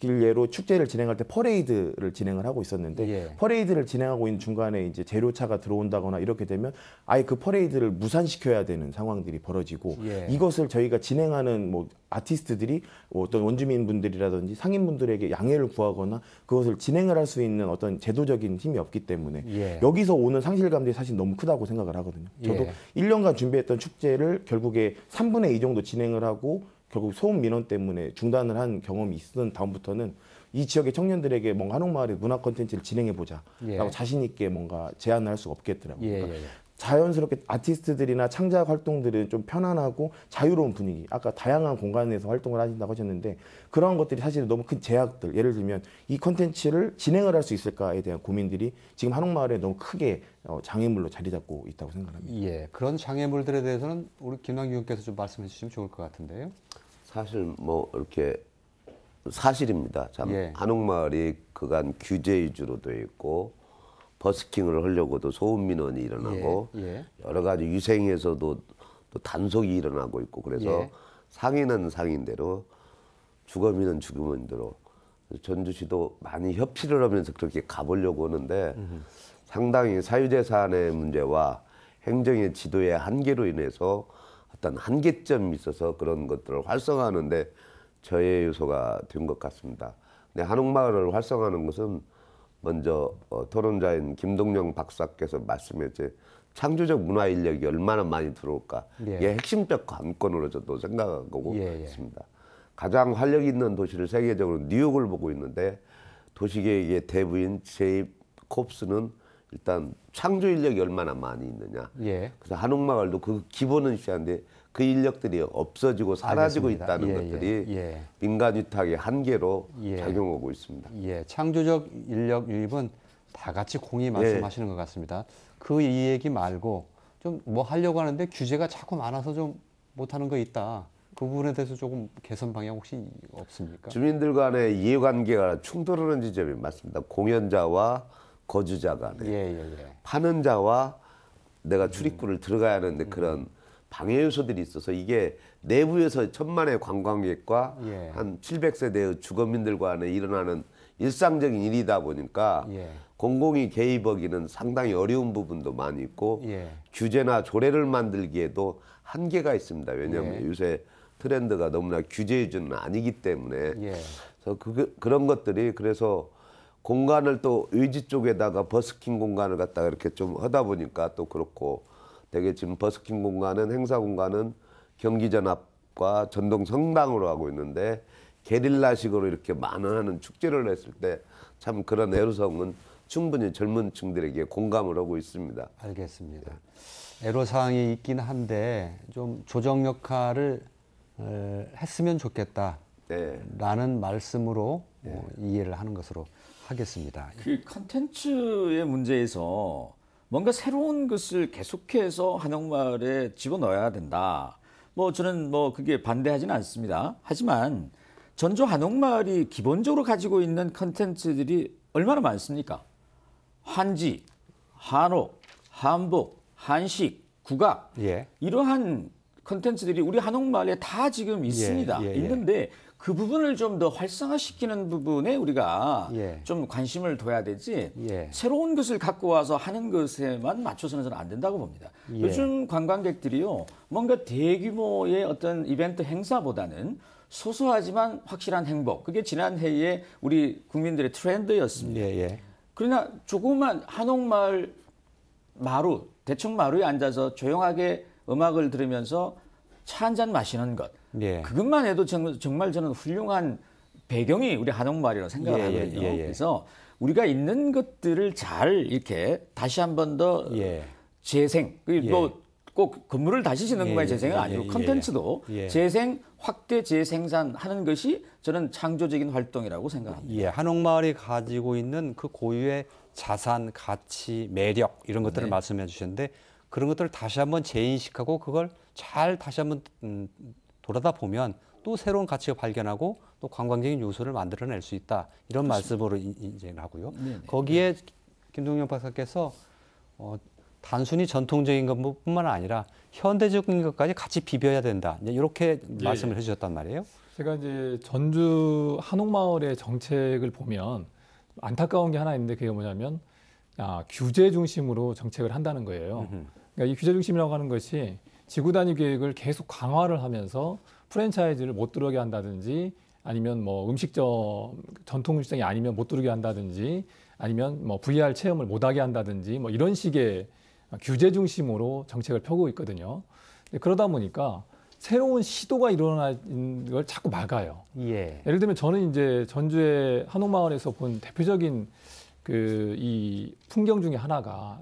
예로 축제를 진행할 때 퍼레이드를 진행을 하고 있었는데 예. 퍼레이드를 진행하고 있는 중간에 이제 재료차가 들어온다거나 이렇게 되면 아예 그 퍼레이드를 무산시켜야 되는 상황들이 벌어지고 예. 이것을 저희가 진행하는 뭐 아티스트들이 어떤 원주민분들이라든지 상인분들에게 양해를 구하거나 그것을 진행을 할 수 있는 어떤 제도적인 힘이 없기 때문에 예. 여기서 오는 상실감들이 사실 너무 크다고 생각을 하거든요. 저도 예. 1년간 준비했던 축제를 결국에 3분의 2 정도 진행을 하고 결국 소음 민원 때문에 중단을 한 경험이 있은 다음부터는 이 지역의 청년들에게 뭔가 한옥마을의 문화 콘텐츠를 진행해보자 예. 라고 자신 있게 뭔가 제안을 할 수가 없겠더라고요. 예, 그러니까 예, 예. 자연스럽게 아티스트들이나 창작 활동들은 좀 편안하고 자유로운 분위기, 아까 다양한 공간에서 활동을 하신다고 하셨는데 그런 것들이 사실 너무 큰 제약들, 예를 들면 이 콘텐츠를 진행을 할 수 있을까에 대한 고민들이 지금 한옥마을에 너무 크게 장애물로 자리 잡고 있다고 생각합니다. 예, 그런 장애물들에 대해서는 우리 김남기 의원께서 좀 말씀해 주시면 좋을 것 같은데요. 사실 뭐 이렇게 사실입니다. 참 예. 한옥마을이 그간 규제 위주로 돼 있고 버스킹을 하려고도 소음 민원이 일어나고 예, 예. 여러 가지 위생에서도 또 단속이 일어나고 있고 그래서 예. 상인은 상인대로 주거민은 주거민대로 전주시도 많이 협치를 하면서 그렇게 가보려고 하는데 상당히 사유재산의 문제와 행정의 지도의 한계로 인해서 어떤 한계점이 있어서 그런 것들을 활성화하는데 저의 요소가 된 것 같습니다. 근데 한옥마을을 활성화하는 것은 먼저 토론자인 김동영 박사께서 말씀했지 창조적 문화 인력이 얼마나 많이 들어올까 예. 이게 핵심적 관건으로 저도 생각하고 예, 예. 있습니다. 가장 활력 있는 도시를 세계적으로 뉴욕을 보고 있는데 도시계획의 대부인 제이콥스는 일단 창조 인력이 얼마나 많이 있느냐. 예. 그래서 한옥마을도 그 기본은 시한데 그 인력들이 없어지고 사라지고 알겠습니다. 있다는 예, 것들이 예. 민간 위탁의 한계로 예. 작용하고 있습니다. 예, 창조적 인력 유입은 다 같이 공히 말씀하시는 것 같습니다. 그 이 얘기 말고 좀 뭐 하려고 하는데 규제가 자꾸 많아서 좀 못하는 거 있다. 그 부분에 대해서 조금 개선 방향 혹시 없습니까? 주민들 간의 이해관계가 충돌하는 지점이 맞습니다. 공연자와 거주자 간에 예. 파는 자와 내가 출입구를 들어가야 하는데 그런 방해 요소들이 있어서 이게 내부에서 천만의 관광객과 예. 한 700세대의 주거민들 간에 일어나는 일상적인 일이다 보니까 예. 공공이 개입하기는 상당히 어려운 부분도 많이 있고 예. 규제나 조례를 만들기에도 한계가 있습니다. 왜냐하면 예. 요새 트렌드가 너무나 규제 위주는 아니기 때문에 예. 그래서 그런 것들이 그래서 공간을 또 의지 쪽에다가 버스킹 공간을 갖다가 이렇게 좀 하다 보니까 또 그렇고 되게 지금 버스킹 공간은 행사 공간은 경기전합과 전동 성당으로 하고 있는데 게릴라식으로 이렇게 만원하는 축제를 했을 때 참 그런 애로성은 충분히 젊은 층들에게 공감을 하고 있습니다. 알겠습니다. 애로사항이 있긴 한데 좀 조정 역할을 했으면 좋겠다라는 네. 말씀으로 이해를 하는 것으로 하겠습니다. 그 컨텐츠의 문제에서 뭔가 새로운 것을 계속해서 한옥마을에 집어넣어야 된다. 뭐 저는 뭐 그게 반대하지는 않습니다. 하지만 전주 한옥마을이 기본적으로 가지고 있는 컨텐츠들이 얼마나 많습니까? 한지, 한옥, 한복, 한식, 국악 예. 이러한 컨텐츠들이 우리 한옥마을에 다 지금 있습니다. 예. 있는데 그 부분을 좀 더 활성화시키는 부분에 우리가 예. 좀 관심을 둬야 되지 예. 새로운 것을 갖고 와서 하는 것에만 맞춰서는 저는 안 된다고 봅니다. 예. 요즘 관광객들이요 뭔가 대규모의 어떤 이벤트 행사보다는 소소하지만 확실한 행복 그게 지난해에 우리 국민들의 트렌드였습니다. 예. 그러나 조그만 한옥마을 마루 대청 마루에 앉아서 조용하게 음악을 들으면서 차 한 잔 마시는 것 예. 그것만 해도 정말 저는 훌륭한 배경이 우리 한옥마을이라고 생각을 하거든요. 예. 그래서 우리가 있는 것들을 잘 이렇게 다시 한 번 더 예. 재생 꼭 건물을 다시 짓는 것만이 재생은 아니고 컨텐츠도 재생 확대 재생산하는 것이 저는 창조적인 활동이라고 생각합니다. 예, 한옥마을이 가지고 있는 그 고유의 자산, 가치, 매력 이런 것들을 말씀해 주셨는데 그런 것들을 다시 한번 재인식하고 그걸 잘 다시 한번 돌아다 보면 또 새로운 가치가 발견하고 또 관광적인 요소를 만들어낼 수 있다. 이런 말씀으로 인정을 하고요. 거기에 김동영 박사께서 단순히 전통적인 것뿐만 아니라 현대적인 것까지 같이 비벼야 된다. 이렇게 말씀을 해주셨단 말이에요. 제가 이제 전주 한옥마을의 정책을 보면 안타까운 게 하나 있는데 그게 뭐냐면 규제 중심으로 정책을 한다는 거예요. 그러니까 이 규제 중심이라고 하는 것이 지구 단위 계획을 계속 강화를 하면서 프랜차이즈를 못 들어오게 한다든지 아니면 뭐 음식점 전통 음식점이 아니면 못 들어오게 한다든지 아니면 뭐 VR 체험을 못 하게 한다든지 뭐 이런 식의 규제 중심으로 정책을 펴고 있거든요. 그러다 보니까 새로운 시도가 일어나는 걸 자꾸 막아요. 예를 들면 저는 이제 전주의 한옥마을에서 본 대표적인 이 풍경 중에 하나가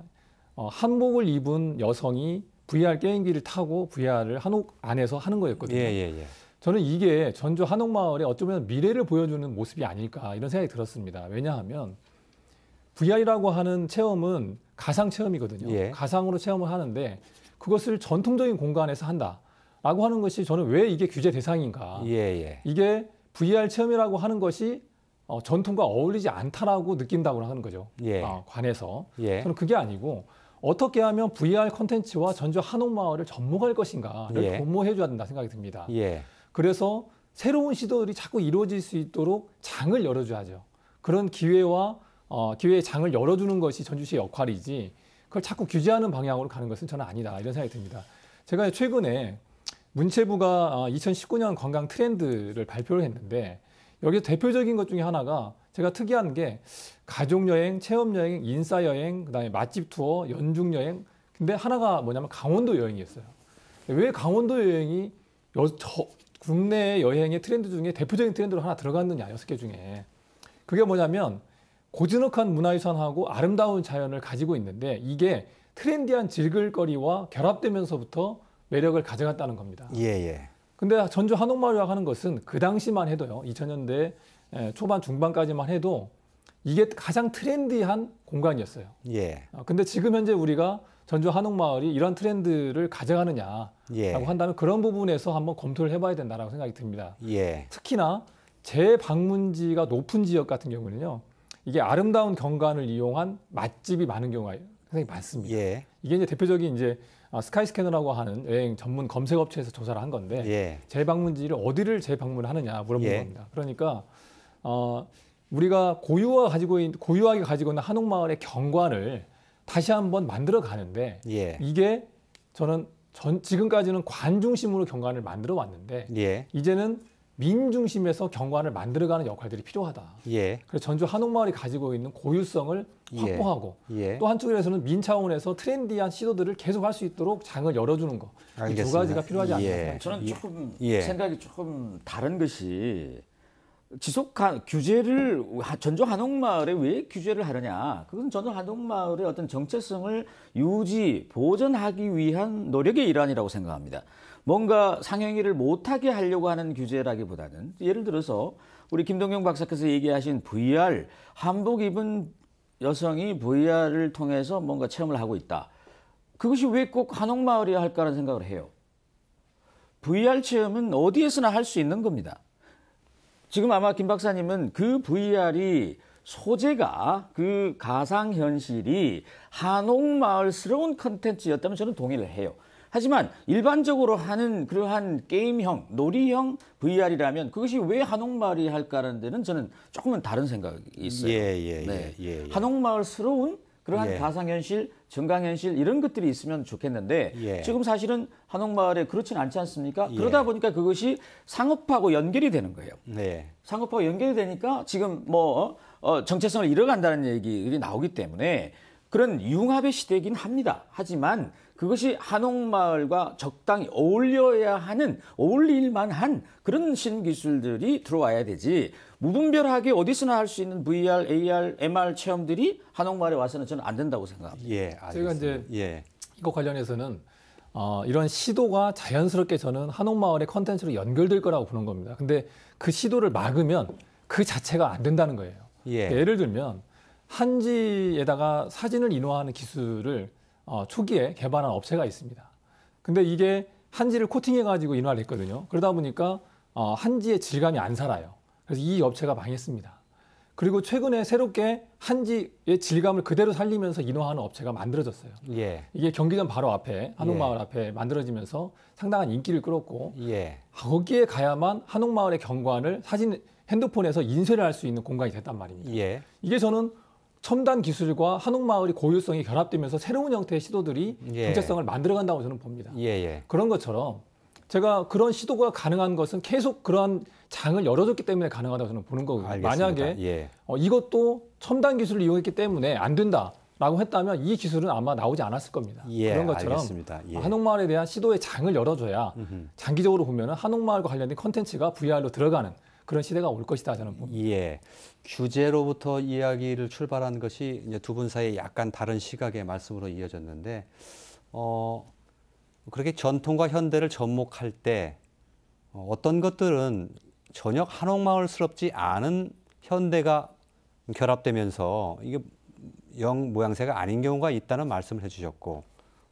한복을 입은 여성이 VR 게임기를 타고 VR을 한옥 안에서 하는 거였거든요. 저는 이게 전주 한옥마을의 어쩌면 미래를 보여주는 모습이 아닐까 이런 생각이 들었습니다. 왜냐하면 VR이라고 하는 체험은 가상 체험이거든요. 가상으로 체험을 하는데 그것을 전통적인 공간에서 한다라고 하는 것이 저는 왜 이게 규제 대상인가. 이게 VR 체험이라고 하는 것이 전통과 어울리지 않다라고 느낀다고 하는 거죠. 관에서. 저는 그게 아니고 어떻게 하면 VR 콘텐츠와 전주 한옥마을을 접목할 것인가를 도모해 줘야 된다 생각이 듭니다. 그래서 새로운 시도들이 자꾸 이루어질 수 있도록 장을 열어줘야죠. 그런 기회와 기회의 장을 열어주는 것이 전주시의 역할이지 그걸 자꾸 규제하는 방향으로 가는 것은 저는 아니다 이런 생각이 듭니다. 제가 최근에 문체부가 2019년 관광 트렌드를 발표를 했는데 여기서 대표적인 것 중에 하나가 제가 특이한 게 가족여행, 체험여행, 인싸여행, 그다음에 맛집 투어, 연중여행 근데 하나가 뭐냐면 강원도 여행이었어요. 왜 강원도 여행이 국내 여행의 트렌드 중에 대표적인 트렌드로 하나 들어갔느냐 6개 중에 그게 뭐냐면 고즈넉한 문화유산하고 아름다운 자연을 가지고 있는데 이게 트렌디한 질글거리와 결합되면서부터 매력을 가져갔다는 겁니다. 근데 전주 한옥마을이라고 하는 것은 그 당시만 해도요. 2000년대 초반 중반까지만 해도 이게 가장 트렌디한 공간이었어요. 근데 지금 현재 우리가 전주 한옥마을이 이런 트렌드를 가져가느냐라고 한다면 그런 부분에서 한번 검토를 해봐야 된다라고 생각이 듭니다. 특히나 재방문지가 높은 지역 같은 경우는요. 이게 아름다운 경관을 이용한 맛집이 많은 경우가 굉장히 많습니다. 이게 이제 대표적인 이제 스카이스캐너라고 하는 여행 전문 검색 업체에서 조사를 한 건데 재방문지를 어디를 재방문을 하느냐 물어본 겁니다. 그러니까 우리가 고유하게 가지고 있는 한옥마을의 경관을 다시 한번 만들어 가는데 이게 저는 지금까지는 관 중심으로 경관을 만들어 왔는데 이제는 민 중심에서 경관을 만들어가는 역할들이 필요하다. 그래서 전주 한옥마을이 가지고 있는 고유성을 확보하고 또 한쪽에서는 민 차원에서 트렌디한 시도들을 계속할 수 있도록 장을 열어주는 거. 이 두 가지가 필요하지 않나. 저는 조금 생각이 조금 다른 것이 지속한 규제를 전주 한옥마을에 왜 규제를 하느냐. 그건 전주 한옥마을의 어떤 정체성을 유지, 보존하기 위한 노력의 일환이라고 생각합니다. 뭔가 상행위를 못하게 하려고 하는 규제라기보다는 예를 들어서 우리 김동영 박사께서 얘기하신 VR, 한복 입은 여성이 VR을 통해서 뭔가 체험을 하고 있다. 그것이 왜 꼭 한옥마을이어야 할까라는 생각을 해요. VR 체험은 어디에서나 할 수 있는 겁니다. 지금 아마 김 박사님은 그 VR이 소재가 그 가상현실이 한옥마을스러운 컨텐츠였다면 저는 동의를 해요. 하지만 일반적으로 하는 그러한 게임형, 놀이형 VR이라면 그것이 왜 한옥마을이 할까라는 데는 저는 조금은 다른 생각이 있어요. 한옥마을스러운 그러한 가상현실, 정강현실 이런 것들이 있으면 좋겠는데 지금 사실은 한옥마을에 그렇진 않지 않습니까? 그러다 보니까 그것이 상업하고 연결이 되는 거예요. 상업하고 연결이 되니까 지금 정체성을 잃어간다는 얘기들이 나오기 때문에 그런 융합의 시대이긴 합니다. 하지만 그것이 한옥마을과 적당히 어울릴 만한 그런 신기술들이 들어와야 되지 무분별하게 어디서나 할 수 있는 VR, AR, MR 체험들이 한옥마을에 와서는 저는 안 된다고 생각합니다. 제가 이제 이거 관련해서는 이런 시도가 자연스럽게 저는 한옥마을의 컨텐츠로 연결될 거라고 보는 겁니다. 근데 그 시도를 막으면 그 자체가 안 된다는 거예요. 예를 들면 한지에다가 사진을 인화하는 기술을 초기에 개발한 업체가 있습니다. 근데 이게 한지를 코팅해가지고 인화를 했거든요. 그러다 보니까 한지의 질감이 안 살아요. 그래서 이 업체가 망했습니다. 그리고 최근에 새롭게 한지의 질감을 그대로 살리면서 인허하는 업체가 만들어졌어요. 예. 이게 경기장 바로 앞에 한옥마을 앞에 만들어지면서 상당한 인기를 끌었고 예. 거기에 가야만 한옥마을의 경관을 핸드폰에서 인쇄를 할 수 있는 공간이 됐단 말입니다. 예. 이게 저는 첨단 기술과 한옥마을의 고유성이 결합되면서 새로운 형태의 시도들이 예. 정체성을 만들어간다고 저는 봅니다. 예. 그런 것처럼 제가 그런 시도가 가능한 것은 계속 그러한 장을 열어줬기 때문에 가능하다고 저는 보는 거고요. 알겠습니다. 만약에 예. 이것도 첨단 기술을 이용했기 때문에 안 된다라고 했다면 이 기술은 아마 나오지 않았을 겁니다. 예, 그런 것처럼 알겠습니다. 예. 한옥마을에 대한 시도의 장을 열어줘야 장기적으로 보면 한옥마을과 관련된 컨텐츠가 VR로 들어가는 그런 시대가 올 것이다 저는 봅니다. 예. 규제로부터 이야기를 출발한 것이 이제 두 분 사이에 약간 다른 시각의 말씀으로 이어졌는데, 그렇게 전통과 현대를 접목할 때 어떤 것들은 전혀 한옥마을스럽지 않은 현대가 결합되면서 이게 영 모양새가 아닌 경우가 있다는 말씀을 해주셨고,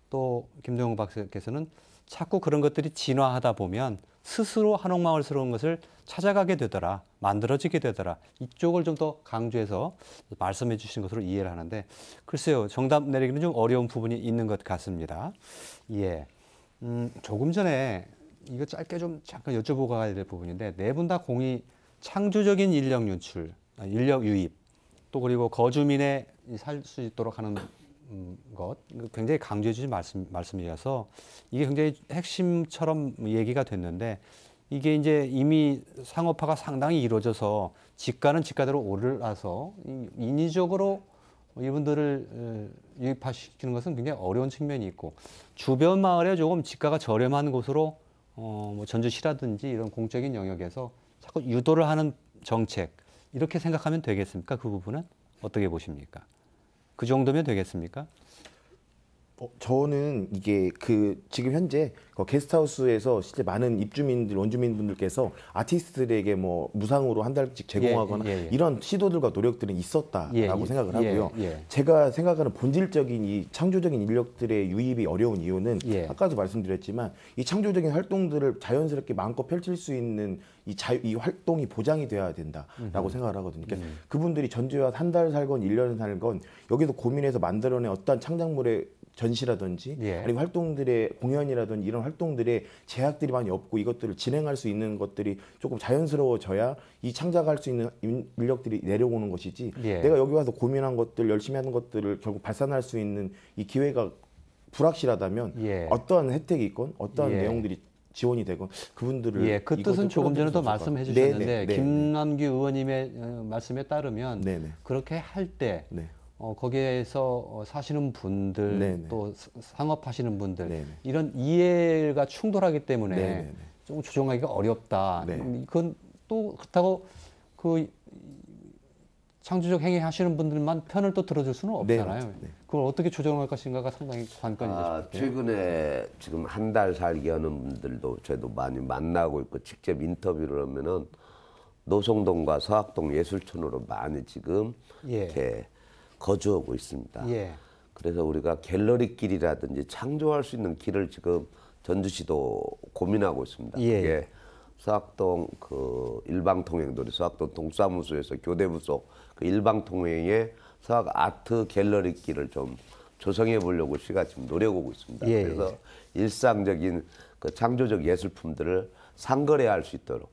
또 김동영 박사께서는 자꾸 그런 것들이 진화하다 보면 스스로 한옥마을스러운 것을 찾아가게 되더라, 만들어지게 되더라, 이쪽을 좀 더 강조해서 말씀해 주신 것으로 이해를 하는데, 글쎄요, 정답 내리기는 좀 어려운 부분이 있는 것 같습니다. 예. 조금 전에 이거 짧게 좀 잠깐 여쭤보고 가야 될 부분인데, 네 분 다 공이 창조적인 인력 유출, 인력 유입, 또 그리고 거주민의 살 수 있도록 하는 것, 굉장히 강조해 주신 말씀이어서 이게 굉장히 핵심처럼 얘기가 됐는데, 이게 이제 이미 상업화가 상당히 이루어져서 집가는 집가대로 올라서 인위적으로 이분들을 유입시키는 것은 굉장히 어려운 측면이 있고, 주변 마을에 조금 집가가 저렴한 곳으로 뭐 전주시라든지 이런 공적인 영역에서 자꾸 유도를 하는 정책, 이렇게 생각하면 되겠습니까? 그 부분은 어떻게 보십니까? 그 정도면 되겠습니까? 저는 이게 지금 현재 게스트하우스에서 실제 많은 입주민들, 원주민분들께서 아티스트들에게 뭐 무상으로 한 달씩 제공하거나 이런 시도들과 노력들은 있었다라고 생각을 하고요. 제가 생각하는 본질적인 이 창조적인 인력들의 유입이 어려운 이유는 아까도 말씀드렸지만 이 창조적인 활동들을 자연스럽게 마음껏 펼칠 수 있는 이 활동이 보장이 돼야 된다라고 생각을 하거든요. 그러니까 그분들이 전주에 한 달 살건 1년 살건 여기서 고민해서 만들어낸 어떤 창작물의 전시라든지 아니면 활동들의 공연이라든지 이런 활동들의 제약들이 많이 없고 이것들을 진행할 수 있는 것들이 조금 자연스러워져야 이 창작할 수 있는 인력들이 내려오는 것이지 내가 여기 와서 고민한 것들 열심히 하는 것들을 결국 발산할 수 있는 이 기회가 불확실하다면 어떠한 혜택이 있건 어떠한 내용들이 지원이 되건 그분들을 그 뜻은 조금 전에도 말씀해 주셨는데 김남규 의원님의 말씀에 따르면 그렇게 할 때 거기에서 사시는 분들 또 상업하시는 분들 이런 이해가 충돌하기 때문에 조금 조정하기가 어렵다. 그건 또 그렇다고 그 창조적 행위 하시는 분들만 편을 또 들어줄 수는 없잖아요. 그걸 어떻게 조정할 것인가가 상당히 관건이죠. 최근에 지금 한 달 살기 하는 분들도 저희도 많이 만나고 있고 직접 인터뷰를 하면은 노송동과 서학동 예술촌으로 많이 지금 이렇게 거주하고 있습니다. 그래서 우리가 갤러리길이라든지 창조할 수 있는 길을 지금 전주시도 고민하고 있습니다. 그게 서학동 일방통행도리 서학동 동사무소에서 교대부 속 그 일방통행에 서학 아트 갤러리길을 좀 조성해 보려고 시가 지금 노력하고 있습니다. 그래서 일상적인 그 창조적 예술품들을 상거래할 수 있도록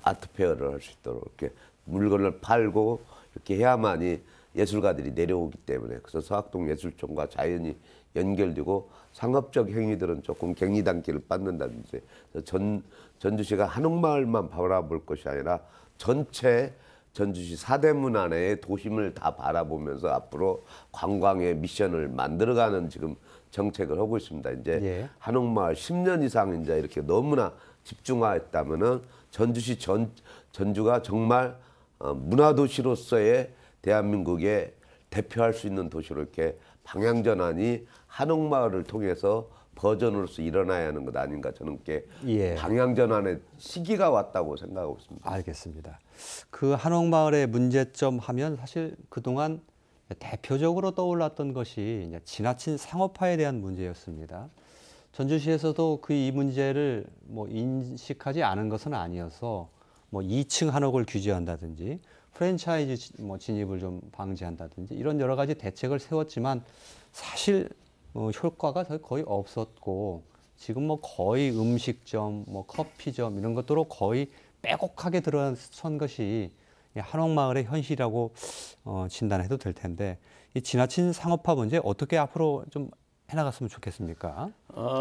아트페어를 할 수 있도록 이렇게 물건을 팔고 이렇게 해야만이 예술가들이 내려오기 때문에 그래서 서학동 예술촌과 자연히 연결되고 상업적 행위들은 조금 갱리단길을 받는다든지 전주시가 한옥마을만 바라볼 것이 아니라 전체 전주시 사대문 안에 도심을 다 바라보면서 앞으로 관광의 미션을 만들어가는 지금 정책을 하고 있습니다. 이제 한옥마을 10년 이상 이제 이렇게 너무나 집중화했다면은 전주시 전주가 정말 문화도시로서의 대한민국에 대표할 수 있는 도시로 이렇게 방향전환이 한옥마을을 통해서 버전으로서 일어나야 하는 것 아닌가 저는 방향전환의 시기가 왔다고 생각하고 있습니다. 알겠습니다. 그 한옥마을의 문제점 하면 사실 그동안 대표적으로 떠올랐던 것이 이제 지나친 상업화에 대한 문제였습니다. 전주시에서도 이 문제를 뭐 인식하지 않은 것은 아니어서 뭐 2층 한옥을 규제한다든지 프랜차이즈 진입을 좀 방지한다든지 이런 여러 가지 대책을 세웠지만 사실 효과가 거의 없었고 지금 거의 음식점, 커피점 이런 것들로 거의 빼곡하게 들어선 것이 한옥마을의 현실이라고 진단해도 될 텐데 이 지나친 상업화 문제 어떻게 앞으로 좀 해나갔으면 좋겠습니까?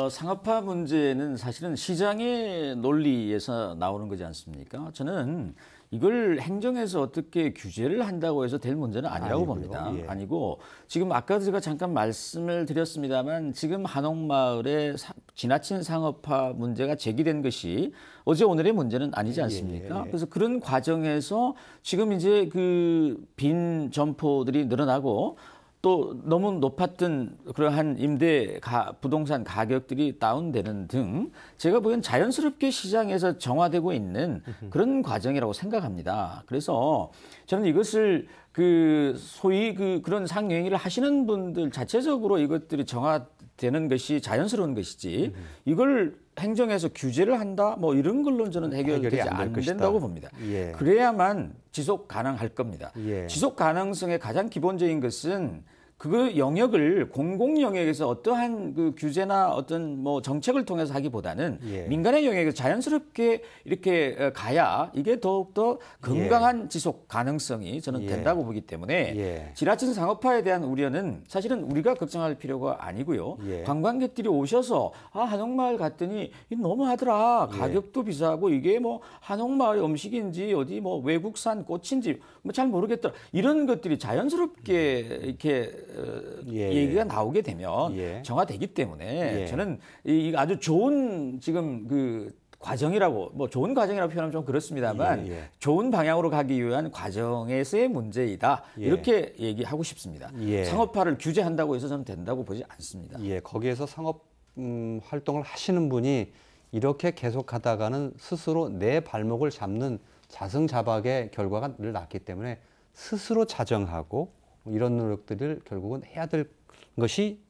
상업화 문제는 사실은 시장의 논리에서 나오는 거지 않습니까? 저는 이걸 행정에서 어떻게 규제를 한다고 해서 될 문제는 아니라고 봅니다. 예. 아니고 지금 아까 제가 잠깐 말씀을 드렸습니다만 지금 한옥마을의 지나친 상업화 문제가 제기된 것이 어제 오늘의 문제는 아니지 않습니까? 그래서 그런 과정에서 지금 이제 그 빈 점포들이 늘어나고 또 너무 높았던 그러한 부동산 가격들이 다운되는 등 제가 보기엔 자연스럽게 시장에서 정화되고 있는 그런 과정이라고 생각합니다. 그래서 저는 이것을 소위 그런 상영위를 하시는 분들 자체적으로 이것들이 정화되는 것이 자연스러운 것이지 이걸 행정에서 규제를 한다 이런 걸로는 저는 해결되지 안 된다고 봅니다. 예. 그래야만 지속 가능할 겁니다. 예. 지속 가능성의 가장 기본적인 것은 그 영역을 공공 영역에서 어떠한 그 규제나 어떤 정책을 통해서 하기보다는 민간의 영역에서 자연스럽게 이렇게 가야 이게 더욱더 건강한 지속 가능성이 저는 된다고 보기 때문에 지나친 상업화에 대한 우려는 사실은 우리가 걱정할 필요가 아니고요. 관광객들이 오셔서 한옥마을 갔더니 너무하더라. 가격도 비싸고 이게 한옥마을의 음식인지 어디 외국산 꽃인지 잘 모르겠더라. 이런 것들이 자연스럽게 이렇게 얘기가 나오게 되면 정화되기 때문에 저는 이 아주 좋은 지금 그 과정이라고 좋은 과정이라고 표현하면 좀 그렇습니다만 좋은 방향으로 가기 위한 과정에서의 문제이다 이렇게 얘기하고 싶습니다. 상업화를 규제한다고 해서 저는 된다고 보지 않습니다. 거기에서 상업 활동을 하시는 분이 이렇게 계속하다가는 스스로 내 발목을 잡는 자승자박의 결과가 늘 났기 때문에 스스로 자정하고 이런 노력들을 결국은 해야 될 것이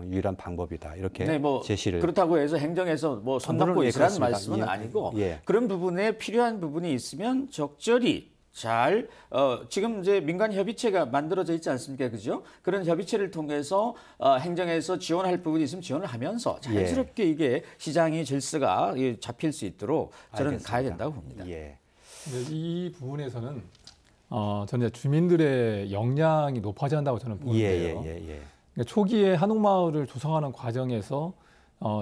유일한 방법이다. 이렇게 제시를. 그렇다고 해서 행정에서 손 닦고 있으라는 말씀은 아니고 그런 부분에 필요한 부분이 있으면 적절히 잘 지금 이제 민간 협의체가 만들어져 있지 않습니까? 그죠? 그런 협의체를 통해서 행정에서 지원할 부분이 있으면 지원을 하면서 자연스럽게 이게 시장의 질서가 잡힐 수 있도록 저는 가야 된다고 봅니다. 이 부분에서는 저는 주민들의 역량이 높아져야 한다고 저는 보는데요. 그러니까 초기에 한옥마을을 조성하는 과정에서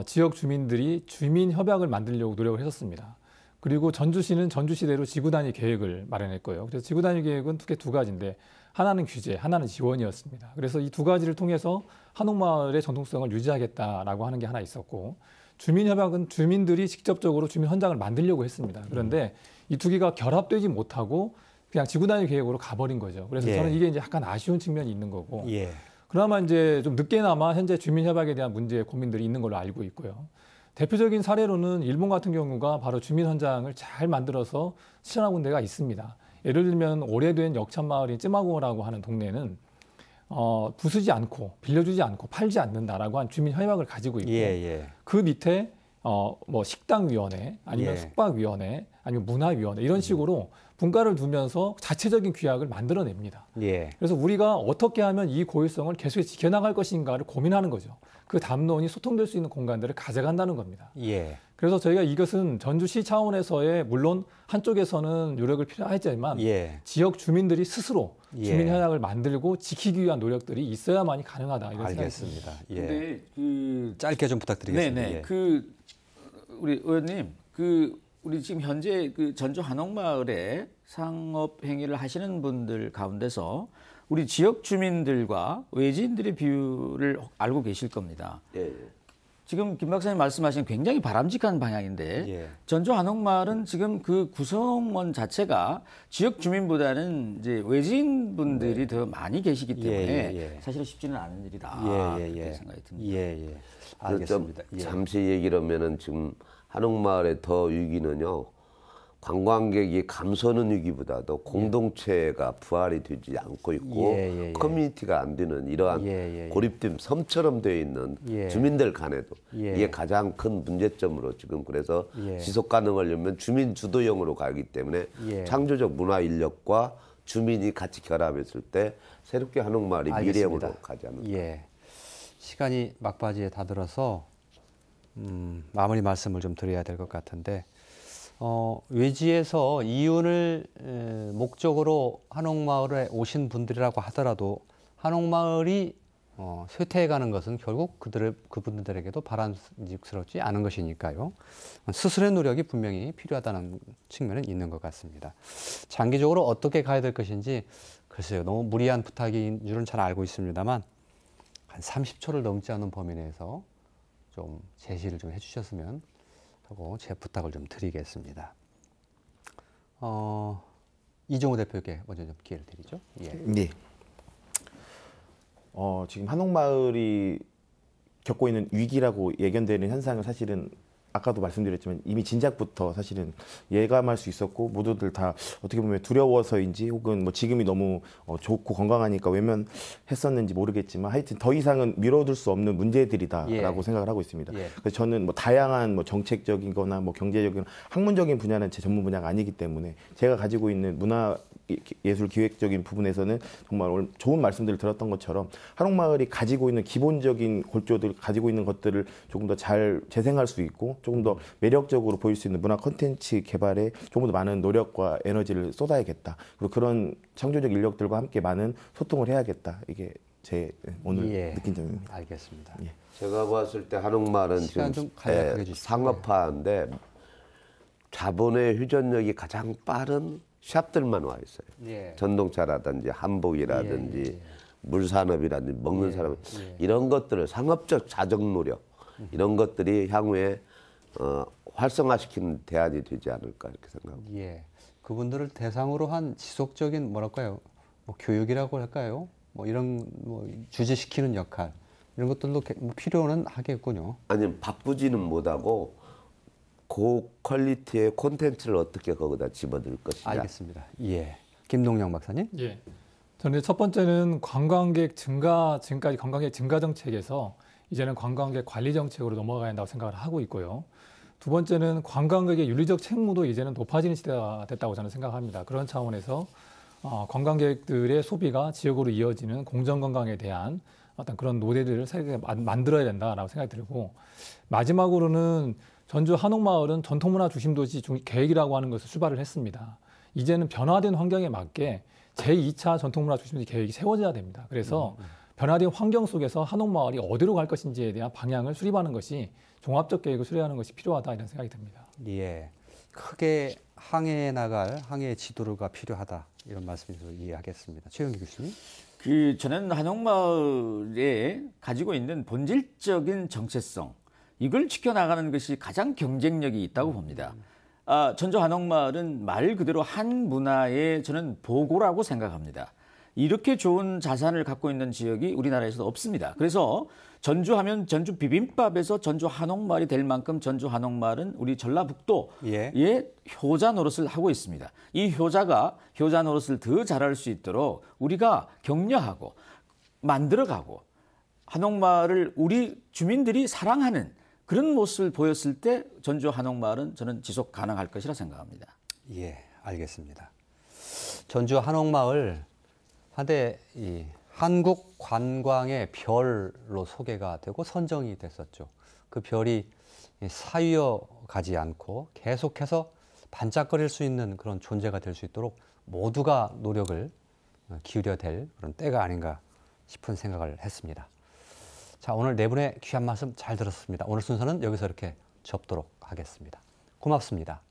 지역 주민들이 주민 협약을 만들려고 노력을 했었습니다. 그리고 전주시는 전주시대로 지구 단위 계획을 마련했고요. 그래서 지구 단위 계획은 크게 두 가지인데 하나는 규제, 하나는 지원이었습니다. 그래서 이 두 가지를 통해서 한옥마을의 전통성을 유지하겠다라고 하는 게 하나 있었고 주민 협약은 주민들이 직접적으로 주민 현장을 만들려고 했습니다. 그런데 이 두 개가 결합되지 못하고 그냥 지구 단위 계획으로 가버린 거죠. 그래서 저는 이게 이제 약간 아쉬운 측면이 있는 거고. 그나마 이제 좀 늦게나마 현재 주민 협약에 대한 문제 고민들이 있는 걸로 알고 있고요. 대표적인 사례로는 일본 같은 경우가 바로 주민 현장을 잘 만들어서 실현하고 있는 데가 있습니다. 예를 들면 오래된 역참마을인 쯔마고라고 하는 동네는 부수지 않고 빌려주지 않고 팔지 않는다라고 한 주민 협약을 가지고 있고 그 밑에 식당위원회 아니면 숙박위원회 아니면 문화위원회 이런 식으로 분과를 두면서 자체적인 규약을 만들어냅니다. 그래서 우리가 어떻게 하면 이 고유성을 계속 지켜나갈 것인가를 고민하는 거죠. 그 담론이 소통될 수 있는 공간들을 가져간다는 겁니다. 그래서 저희가 이것은 전주시 차원에서의 물론 한쪽에서는 노력을 필요하지만 지역 주민들이 스스로 주민 협약을 만들고 지키기 위한 노력들이 있어야만이 가능하다. 이런 알겠습니다. 근데 짧게 좀 부탁드리겠습니다. 네네. 우리 의원님 우리 지금 현재 전주 한옥마을에 상업 행위를 하시는 분들 가운데서 우리 지역 주민들과 외지인들의 비율을 알고 계실 겁니다. 지금 김 박사님 말씀하신 굉장히 바람직한 방향인데 전주 한옥마을은 지금 그 구성원 자체가 지역 주민보다는 이제 외지인 분들이 더 많이 계시기 때문에 사실은 쉽지는 않은 일이다. 그렇게 생각이 듭니다. 알겠습니다. 잠시 얘기를 하면은 지금 한옥마을의 더 위기는요. 관광객이 감소하는 위기보다도 공동체가 부활이 되지 않고 있고 커뮤니티가 안 되는 이러한 고립된 섬처럼 되어 있는 주민들 간에도 이게 가장 큰 문제점으로 지금 그래서 지속 가능하려면 주민 주도형으로 가기 때문에 창조적 문화 인력과 주민이 같이 결합했을 때 새롭게 한옥마을이 미래형으로 가지 않을까. 예. 시간이 막바지에 다들어서 마무리 말씀을 좀 드려야 될 것 같은데 외지에서 이윤을 목적으로 한옥마을에 오신 분들이라고 하더라도 한옥마을이 쇠퇴해가는 것은 결국 그분들에게도 바람직스럽지 않은 것이니까요. 스스로의 노력이 분명히 필요하다는 측면은 있는 것 같습니다. 장기적으로 어떻게 가야 될 것인지 글쎄요. 너무 무리한 부탁인 줄은 잘 알고 있습니다만 한 30초를 넘지 않은 범위 내에서 좀 제시를 좀 해주셨으면 하고 제 부탁을 좀 드리겠습니다. 이종호 대표에게 먼저 좀 기회를 드리죠. 예. 네. 지금 한옥마을이 겪고 있는 위기라고 예견되는 현상은 사실은 아까도 말씀드렸지만 이미 진작부터 사실은 예감할 수 있었고 모두들 다 어떻게 보면 두려워서인지 혹은 뭐 지금이 너무 좋고 건강하니까 외면했었는지 모르겠지만 하여튼 더 이상은 미뤄둘 수 없는 문제들이다라고 생각을 하고 있습니다. 그래서 저는 뭐 다양한 뭐 정책적인거나 뭐 경제적인 학문적인 분야는 제 전문 분야가 아니기 때문에 제가 가지고 있는 문화 예술 기획적인 부분에서는 정말 좋은 말씀들을 들었던 것처럼 한옥마을이 가지고 있는 기본적인 골조들 가지고 있는 것들을 조금 더 잘 재생할 수 있고 조금 더 매력적으로 보일 수 있는 문화 콘텐츠 개발에 조금 더 많은 노력과 에너지를 쏟아야겠다. 그리고 그런 창조적 인력들과 함께 많은 소통을 해야겠다. 이게 제 오늘 느낀 점입니다. 알겠습니다. 예. 제가 봤을 때 한옥마을은 지금 상업화인데 자본의 휴전력이 가장 빠른 샵들만 와 있어요. 전동차라든지 한복이라든지 물산업이라든지 먹는 사람 이런 것들을 상업적 자정 노력 이런 것들이 향후에 활성화시키는 대안이 되지 않을까 이렇게 생각합니다. 예, 그분들을 대상으로 한 지속적인 뭐랄까요, 뭐 교육이라고 할까요, 뭐 이런 뭐 주제시키는 역할 이런 것들도 필요는 하겠군요. 아니면 바쁘지는 못하고 고퀄리티의 콘텐츠를 어떻게 거기다 집어넣을 것이냐. 알겠습니다. 예, 김동영 박사님. 예, 저는 첫 번째는 관광객 증가, 지금까지 관광객 증가 정책에서 이제는 관광객 관리 정책으로 넘어가야 한다고 생각을 하고 있고요. 두 번째는 관광객의 윤리적 책무도 이제는 높아지는 시대가 됐다고 저는 생각합니다. 그런 차원에서 관광객들의 소비가 지역으로 이어지는 공정관광에 대한 어떤 그런 노래들을 새롭게 만들어야 된다라고 생각이 들고, 마지막으로는 전주 한옥마을은 전통문화 중심도시 계획이라고 하는 것을 출발을 했습니다. 이제는 변화된 환경에 맞게 제2차 전통문화 중심도시 계획이 세워져야 됩니다. 그래서 변화된 환경 속에서 한옥마을이 어디로 갈 것인지에 대한 방향을 수립하는 것이 종합적 계획을 수립하는 것이 필요하다 이런 생각이 듭니다. 예, 크게 항해해 나갈 항해의 지도가 필요하다 이런 말씀에서 이해하겠습니다. 최영기 교수님. 저는 한옥마을에 가지고 있는 본질적인 정체성 이걸 지켜나가는 것이 가장 경쟁력이 있다고 봅니다. 전주 한옥마을은 말 그대로 한 문화의 저는 보고라고 생각합니다. 이렇게 좋은 자산을 갖고 있는 지역이 우리나라에서도 없습니다. 그래서 전주하면 전주 비빔밥에서 전주 한옥마을이 될 만큼 전주 한옥마을은 우리 전라북도의 효자 노릇을 하고 있습니다. 이 효자 노릇을 더 잘할 수 있도록 우리가 격려하고 만들어가고 한옥마을을 우리 주민들이 사랑하는 그런 모습을 보였을 때 전주 한옥마을은 저는 지속 가능할 것이라 생각합니다. 예, 알겠습니다. 전주 한옥마을 한때 이 한국 관광의 별로 소개가 되고 선정이 됐었죠. 그 별이 사위어 가지 않고 계속해서 반짝거릴 수 있는 그런 존재가 될 수 있도록 모두가 노력을 기울여야 될 그런 때가 아닌가 싶은 생각을 했습니다. 자, 오늘 네 분의 귀한 말씀 잘 들었습니다. 오늘 순서는 여기서 이렇게 접도록 하겠습니다. 고맙습니다.